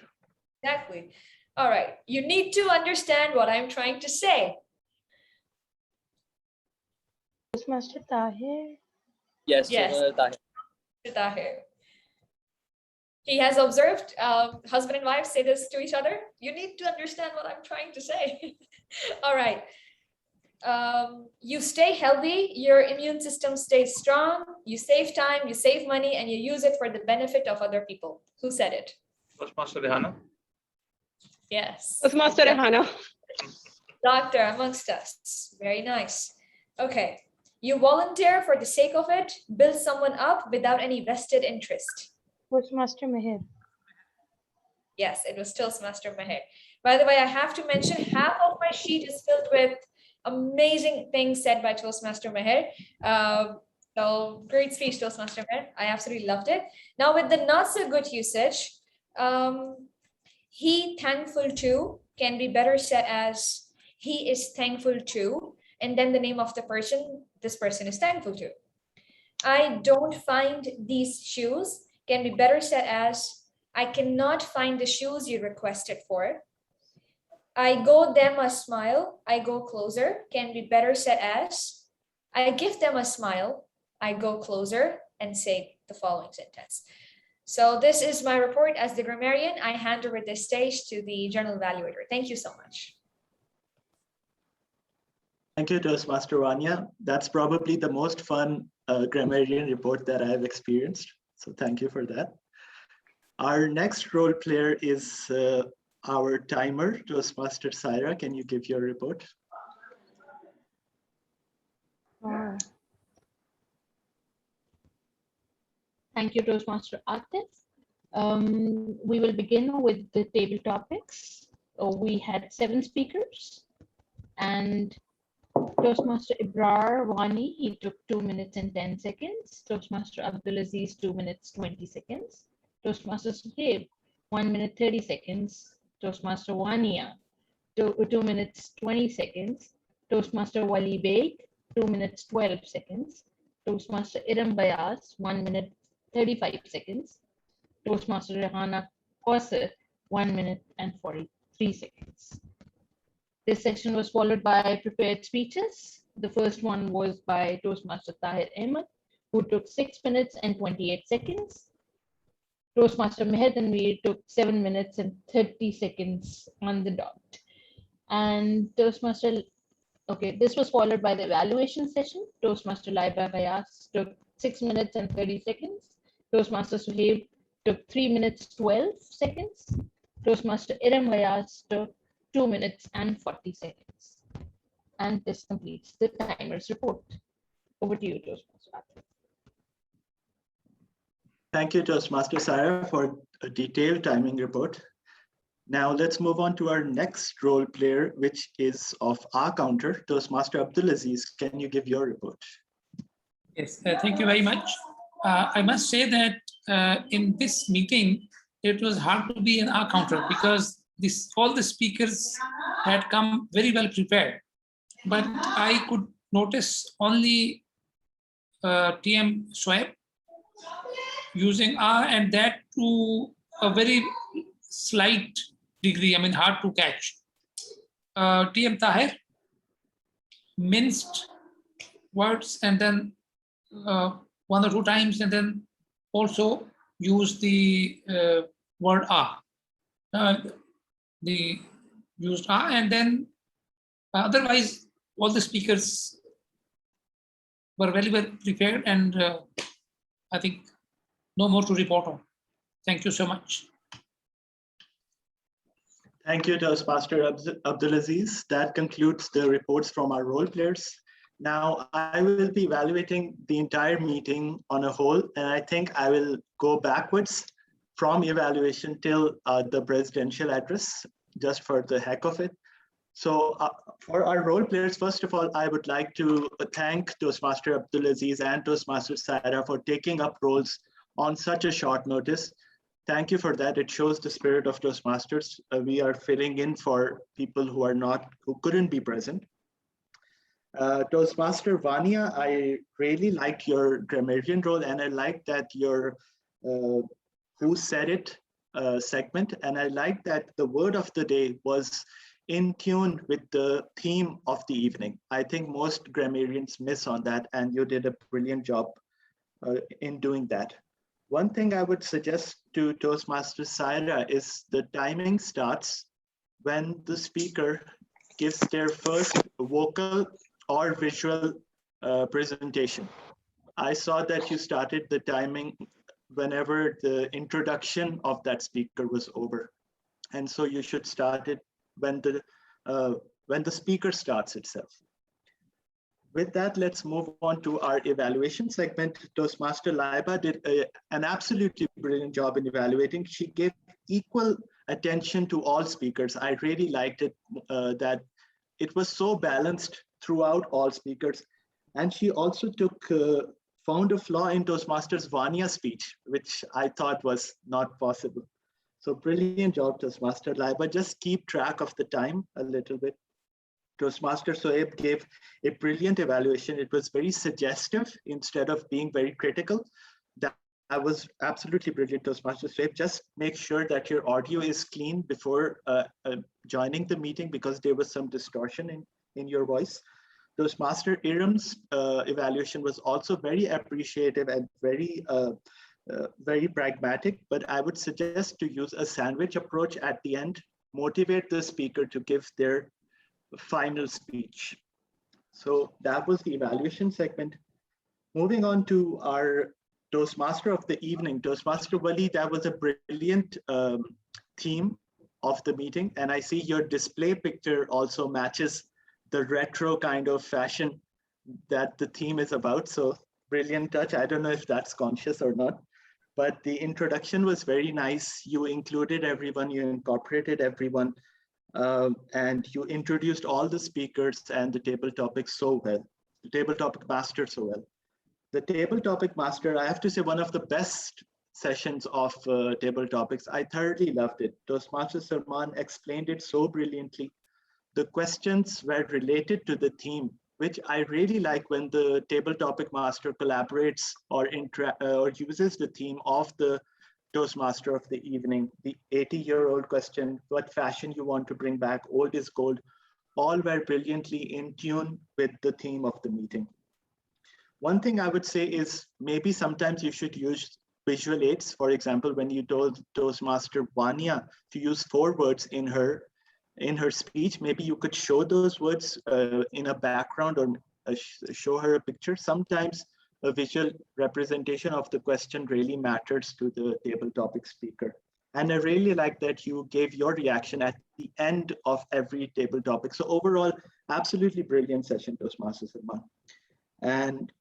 Exactly. All right. You need to understand what I'm trying to say. Toastmaster Tahir. Yes, Yes. Tahir. Tahir. He has observed husband and wife say this to each other. You need to understand what I'm trying to say. All right. You stay healthy, your immune system stays strong, you save time, you save money, and you use it for the benefit of other people. Who said it? Toastmaster Rehana. Yes. Toastmaster Rehana. Doctor amongst us. Very nice. Okay. You volunteer for the sake of it, build someone up without any vested interest. Toastmaster Meher. Yes, it was Toastmaster Meher. By the way, I have to mention half of my sheet is filled with amazing things said by Toastmaster Meher. So great speech, Toastmaster Meher. I absolutely loved it. Now with the not so good usage, he thankful to can be better said as he is thankful to, and then the name of the person this person is thankful to. I don't find these shoes can be better said as I cannot find the shoes you requested for. I go them a smile, I go closer can be better said as I give them a smile, I go closer, and say the following sentence. So this is my report as the grammarian. I hand over this stage to the general evaluator. Thank you so much. Thank you, Toastmaster Vanya. That's probably the most fun grammarian report that I've experienced. So thank you for that. Our next role player is our timer, Toastmaster Saira. Can you give your report? Thank you, Toastmaster Atif. We will begin with the table topics. We had 7 speakers, and Toastmaster Ibrar Wani, he took 2 minutes and 10 seconds. Toastmaster Abdulaziz, 2 minutes, 20 seconds. Toastmaster Suhaib, 1 minute, 30 seconds. Toastmaster Wania, 2 minutes, 20 seconds. Toastmaster Wali Beg, 2 minutes, 12 seconds. Toastmaster Iram Bayas, 1 minute, 35 seconds. Toastmaster Rehana Qausar, 1 minute and 43 seconds. This section was followed by prepared speeches. The first one was by Toastmaster Tahir Ahmed, who took 6 minutes and 28 seconds. Toastmaster Meher Tanveer took 7 minutes and 30 seconds on the dot. And Toastmaster, okay, this was followed by the evaluation session. Toastmaster Laiba Gayas took 6 minutes and 30 seconds. Toastmaster Suhaib took 3 minutes, 12 seconds. Toastmaster Iram Gayas took 2 minutes and 40 seconds. And this completes the timer's report. Over to you, Toastmaster. Thank you, Toastmaster Saira, for a detailed timing report. Now let's move on to our next role player, which is of our counter, Toastmaster Abdulaziz. Can you give your report? Yes, thank you very much. I must say that in this meeting, it was hard to be an our counter because all the speakers had come very well prepared. But I could notice only TM Swaib using R, and that to a very slight degree, I mean, hard to catch. TM Tahir minced words and then 1 or 2 times, and then also used the word ah. The used ah, and then otherwise all the speakers were very well prepared, and I think no more to report on. Thank you so much. Thank you, Toastmaster Abdulaziz. That concludes the reports from our role players. Now I will be evaluating the entire meeting on a whole, and I think I will go backwards from evaluation till the presidential address, just for the heck of it. So for our role players, first of all, I would like to thank Toastmaster Abdulaziz and Toastmaster Saira for taking up roles on such a short notice. Thank you for that. It shows the spirit of Toastmasters. We are filling in for people who couldn't be present. Toastmaster Vanya, I really liked your grammarian role, and I liked that your who said it segment, and I like that the word of the day was in tune with the theme of the evening. I think most grammarians miss on that, and you did a brilliant job in doing that. One thing I would suggest to Toastmaster Saira is the timing starts when the speaker gives their first vocal or visual presentation. I saw that you started the timing whenever the introduction of that speaker was over. And so you should start it when the speaker starts itself. With that, let's move on to our evaluation segment. Toastmaster Laiba did an absolutely brilliant job in evaluating. She gave equal attention to all speakers. I really liked it, that it was so balanced throughout all speakers. And she also found a flaw in Toastmaster's Vania's speech, which I thought was not possible. So brilliant job, Toastmaster Laiba. Just keep track of the time a little bit. Toastmaster Soeb gave a brilliant evaluation. It was very suggestive instead of being very critical. That was absolutely brilliant, Toastmaster Soeb. Just make sure that your audio is clean before joining the meeting, because there was some distortion in your voice. Toastmaster Iram's evaluation was also very appreciative and very pragmatic, but I would suggest to use a sandwich approach at the end, motivate the speaker to give their final speech. So that was the evaluation segment. Moving on to our Toastmaster of the evening, Toastmaster Wali, that was a brilliant theme of the meeting. And I see your display picture also matches the retro kind of fashion that the theme is about. So brilliant touch. I don't know if that's conscious or not, but the introduction was very nice. You included everyone, you incorporated everyone. And you introduced all the speakers and the table topics so well, the table topic master so well. The table topic master, I have to say, one of the best sessions of table topics. I thoroughly loved it. Toastmaster Salman explained it so brilliantly. The questions were related to the theme, which I really like when the table topic master collaborates or uses the theme of the Toastmaster of the evening, the 80-year-old question, what fashion you want to bring back, old is gold, all were brilliantly in tune with the theme of the meeting. One thing I would say is maybe sometimes you should use visual aids. For example, when you told Toastmaster Vania to use 4 words in her speech, maybe you could show those words in a background or show her a picture. Sometimes a visual representation of the question really matters to the table topic speaker. And I really like that you gave your reaction at the end of every table topic. So overall, absolutely brilliant session, Toastmaster Salman. And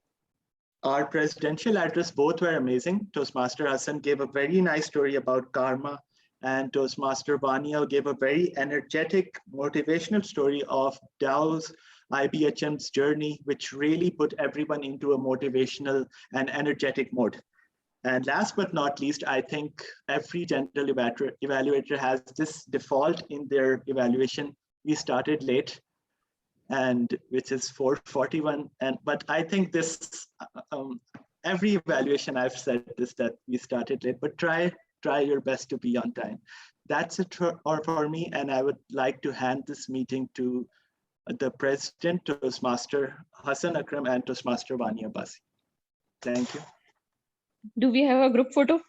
our presidential address, both were amazing. Toastmaster Hassan gave a very nice story about karma, and Toastmaster Vania gave a very energetic, motivational story of DOW's IBHM's journey, which really put everyone into a motivational and energetic mode. And last but not least, I think every general evaluator has this default in their evaluation. We started late, and which is 4:41. But I think this, every evaluation I've said this, that we started late, but try your best to be on time. That's it for me, and I would like to hand this meeting to the President, Toastmaster Hassan Akram, and Toastmaster Vania Basi. Thank you. Do we have a group photo?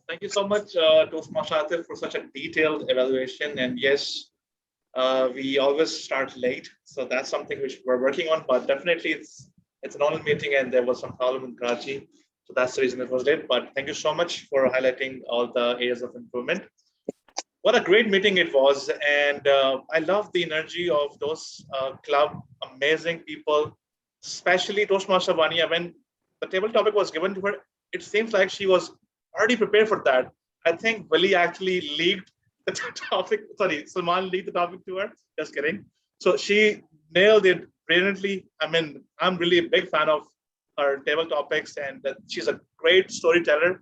Thank you so much, Toastmaster Atif, for such a detailed evaluation. And yes, we always start late, so that's something which we're working on. But definitely, it's an online meeting, and there was some problem in Karachi, so that's the reason it was late. But thank you so much for highlighting all the areas of improvement. What a great meeting it was, and I love the energy of those club, amazing people, especially Toastmaster Vania. When the table topic was given to her, it seems like she was already prepared for that. I think Wali actually leaked the topic. Sorry, Salman leaked the topic to her. Just kidding. So she nailed it brilliantly. I mean, I'm really a big fan of her table topics, and she's a great storyteller.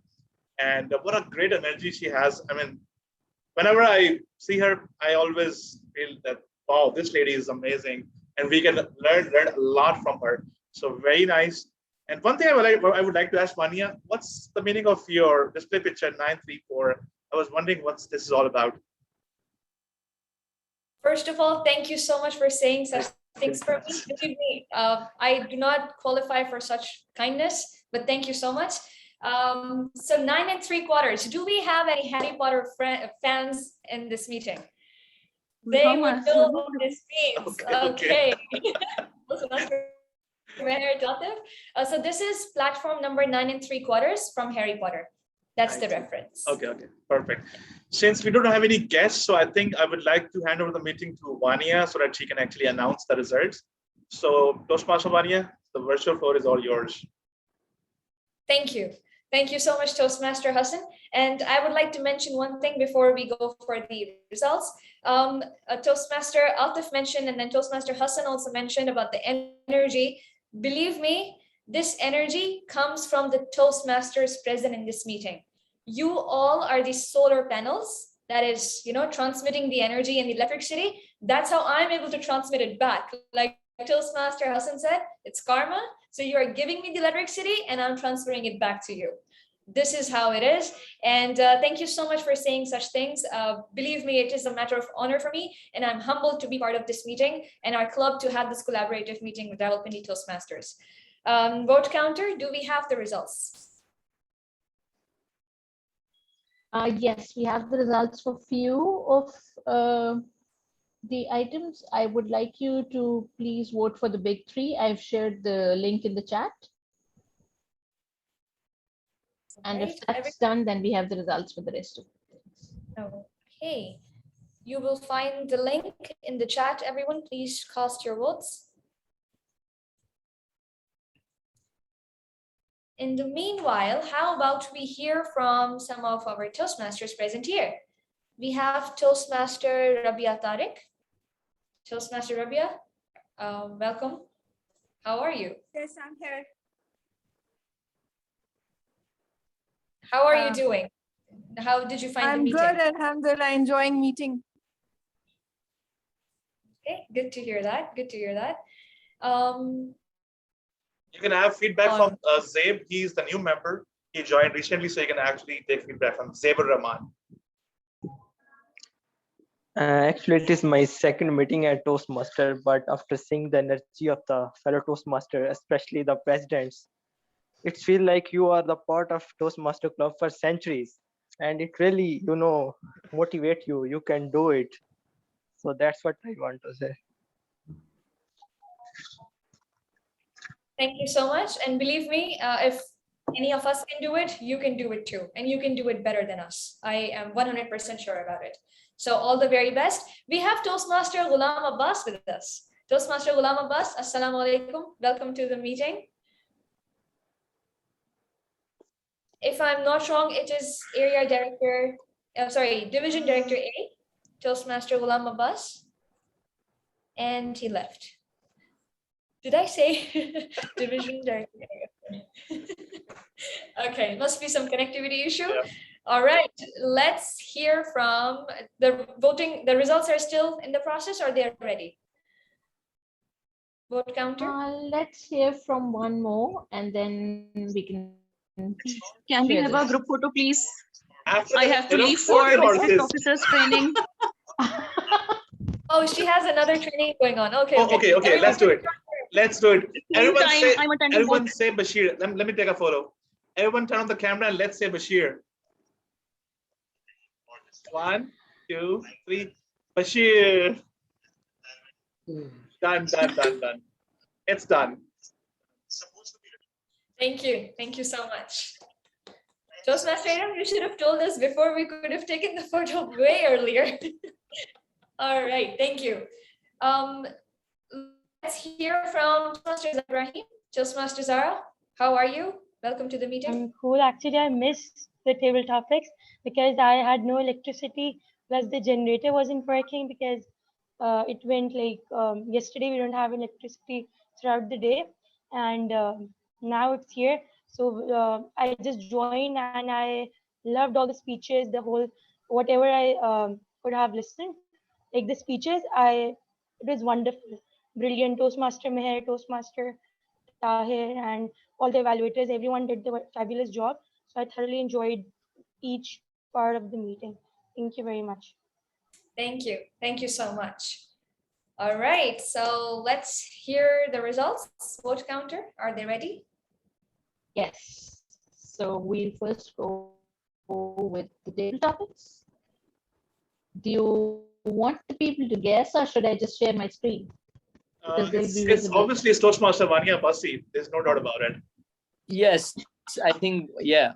And what a great energy she has. I mean, whenever I see her, I always feel that, wow, this lady is amazing, and we can learn a lot from her. So very nice. And one thing I would like to ask Vania, what's the meaning of your display picture 934? I was wondering what this is all about. First of all, thank you so much for saying such things for me. Believe me, I do not qualify for such kindness, but thank you so much. So 9 3/4. Do we have any Harry Potter fans in this meeting? They would know what this means. Okay. So this is platform number 9 3/4 from Harry Potter. That's the reference. Okay, perfect. Since we don't have any guests, so I think I would like to hand over the meeting to Vania so that she can actually announce the results. So Toastmaster Vania, the virtual floor is all yours. Thank you. Thank you so much, Toastmaster Hassan. And I would like to mention one thing before we go for the results. Toastmaster Altif mentioned, and then Toastmaster Hassan also mentioned about the energy. Believe me, this energy comes from the Toastmasters present in this meeting. You all are the solar panels that is, transmitting the energy and the electricity. That's how I'm able to transmit it back. Like Toastmaster Hassan said, it's karma. So you are giving me the electricity and I'm transferring it back to you. This is how it is. And thank you so much for saying such things. Believe me, it is a matter of honor for me. And I'm humbled to be part of this meeting and our club to have this collaborative meeting with Rawalpindi Toastmasters. Vote counter, do we have the results? Yes, we have the results for few of the items. I would like you to please vote for the big three. I've shared the link in the chat. And if that's done, then we have the results for the rest of the things. Okay. You will find the link in the chat, everyone. Please cast your votes. In the meanwhile, how about we hear from some of our Toastmasters present here? We have Toastmaster Rabia Tariq. Toastmaster Rabia, welcome. How are you? Yes, I'm here. How are you doing? How did you find the meeting? I'm good, alhamdulillah, enjoying meeting. Okay, good to hear that. Good to hear that. You can have feedback from Zaib. He's the new member. He joined recently, so you can actually take feedback from Zaib Rahman. Actually, it is my second meeting at Toastmaster, but after seeing the energy of the fellow Toastmaster, especially the presidents, it feels like you are the part of Toastmaster Club for centuries, and it really, motivate you. You can do it. So that's what I want to say. Thank you so much. And believe me, if any of us can do it, you can do it too. And you can do it better than us. I am 100% sure about it. So all the very best. We have Toastmaster Ghulam Abbas with us. Toastmaster Ghulam Abbas, Assalamu alaikum. Welcome to the meeting. If I'm not wrong, it is Area Director, Division Director A, Toastmaster Ghulam Abbas. And he left. Did I say Division Director A? Okay, must be some connectivity issue. Yeah. All right, let's hear from the voting. The results are still in the process or they're ready? Vote counter? Let's hear from one more and then we can. Can we have a group photo, please? After I have to leave for district officers training. Oh, she has another training going on. Okay. Okay. Let's do it. Let's do it. Everyone say Bashir. Let me take a photo. Everyone turn on the camera and let's say Bashir. 1, 2, 3. Bashir. Done. It's done. Thank you. Thank you so much. Toastmaster, you should have told us before. We could have taken the photo way earlier. All right. Thank you. Let's hear from Toastmaster Ibrahim. Toastmaster Zara, how are you? Welcome to the meeting. I'm cool. Actually, I missed the table topics because I had no electricity. Plus, the generator wasn't working because it went like yesterday. We don't have electricity throughout the day, and now it's here. So I just joined and I loved all the speeches, the whole whatever I could have listened. Like the speeches, it was wonderful, brilliant. Toastmaster Meher, Toastmaster Tahir, and all the evaluators. Everyone did the fabulous job. So I thoroughly enjoyed each part of the meeting. Thank you very much. Thank you. Thank you so much. All right, so let's hear the results. Vote counter, are they ready? Yes. So we'll first go with the table topics. Do you want the people to guess, or should I just share my screen? Because they'll be It's visible. obviously Toastmaster Vanya Basi. There's no doubt about it. Yes, I think, yeah.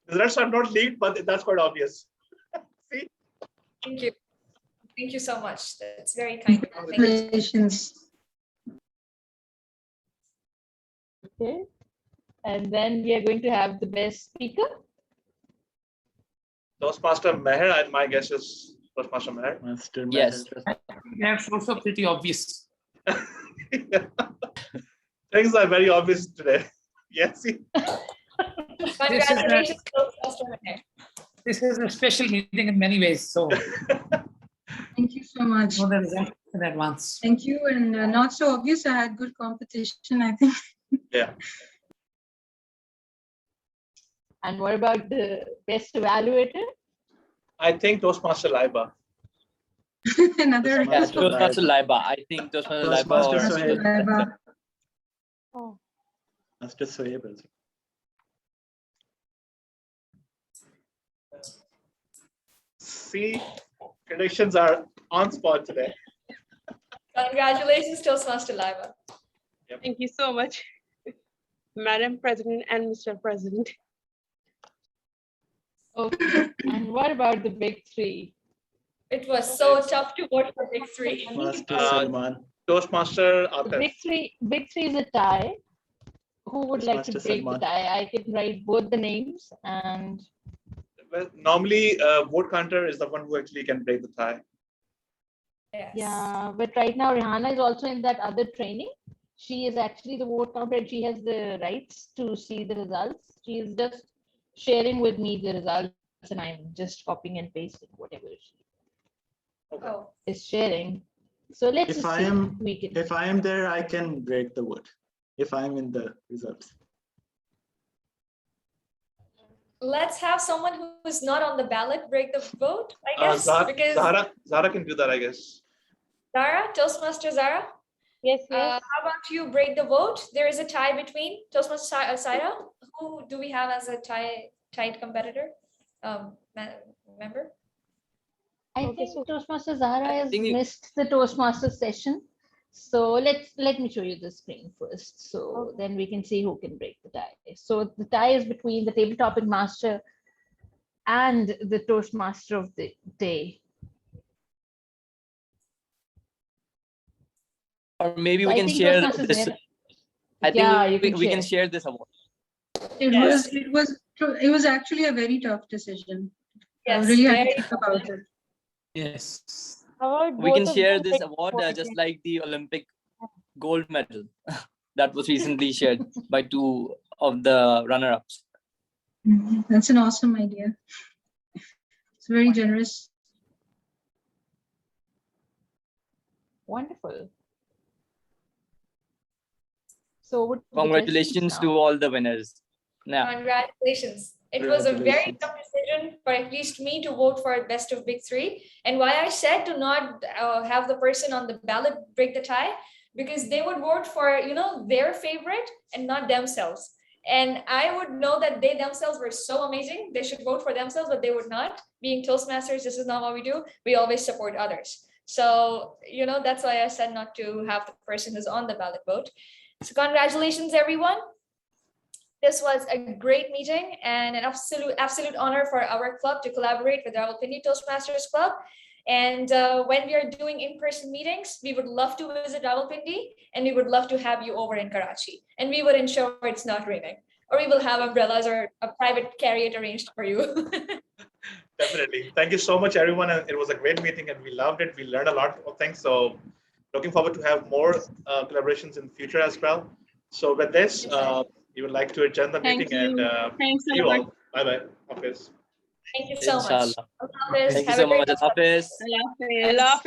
The rest are not leaked, but that's quite obvious. See? Thank you. Thank you so much. That's very kind. Thank you. Congratulations. Okay. And then we are going to have the best speaker. Toastmaster Meher, and my guess is Toastmaster Meher. Master Yes. That's also pretty obvious. Things are very obvious today. Yes. Congratulations, Toastmaster Meher. This is a special meeting in many ways. So Thank you so much. know the result in advance. Thank you. And not so obvious, I had good competition, I think. Yeah. And what about the best evaluator? I think Toastmaster Laiba. Another. Yeah, Toastmaster Laiba. I think Toastmaster Laiba Toastmaster or Sohail. Laiba. Oh. Master Sohail also. See, predictions are on spot today. Congratulations, Toastmaster Laiba. Thank you so much, Madam President and Mr. President. Okay. And what about the big three? It was so tough to vote for big three. Master Salman. Toastmaster The Atif. big three is a tie. Who would like to Toastmaster break the Salman. tie? I can write both the names and Well, normally, vote counter is the one who actually can break the tie. Yes. yeah, but right now Rihanna is also in that other training. She is actually the vote counter and she has the rights to see the results. She is just sharing with me the results and I'm just copying and pasting whatever she Oh. is sharing. So let's If just I see am we can. if I am there, I can break the vote. If I'm in the results. Let's have someone who is not on the ballot break the vote, I guess, because Zara can do that, I guess. Zara, Toastmaster Zara. Yes, yes. How about you break the vote? There is a tie between Toastmaster Saira. Who do we have as a tight competitor? Member? I Okay, think so Toastmaster Zahra has think you- missed the Toastmaster session. So let me show you the screen first. So then we can see who can break the tie. So the tie is between the table topic master and the Toastmaster of the day. Or maybe So we I can think share Toastmasters this. never- I think Yeah, you we can can share. share this award. It was actually a very tough decision. Yes, Really had very to think about it. Yes. how about We both can of share them this break award vote? just like the Olympic gold medal that was recently shared by two of the runner-ups. That's an awesome idea. It's very generous. Wonderful. So what are the Congratulations questions to now? all the winners. Now, Congratulations. It was a very Congratulations. tough decision for at least me to vote for best of big three. And why I said to not have the person on the ballot break the tie, because they would vote for, their favorite and not themselves. And I would know that they themselves were so amazing. They should vote for themselves, but they would not. Being Toastmasters, this is not what we do. We always support others. So, that's why I said not to have the person who's on the ballot vote. So congratulations, everyone. This was a great meeting and an absolute honor for our club to collaborate with Rawalpindi Toastmasters Club. And when we are doing in-person meetings, we would love to visit Rawalpindi and we would love to have you over in Karachi. And we would ensure it's not raining, or we will have umbrellas or a private carrier arranged for you. Definitely. Thank you so much, everyone. And it was a great meeting and we loved it. We learned a lot of things. So looking forward to have more collaborations in the future as well. So with this, we would like to adjourn the Thank meeting you. and Thanks see a you lot. all. Bye-bye. Hafiz. Thank you so much. inshallah. Allah Hafiz. Thank you Have so a great much, Hafiz. Allah Hafiz.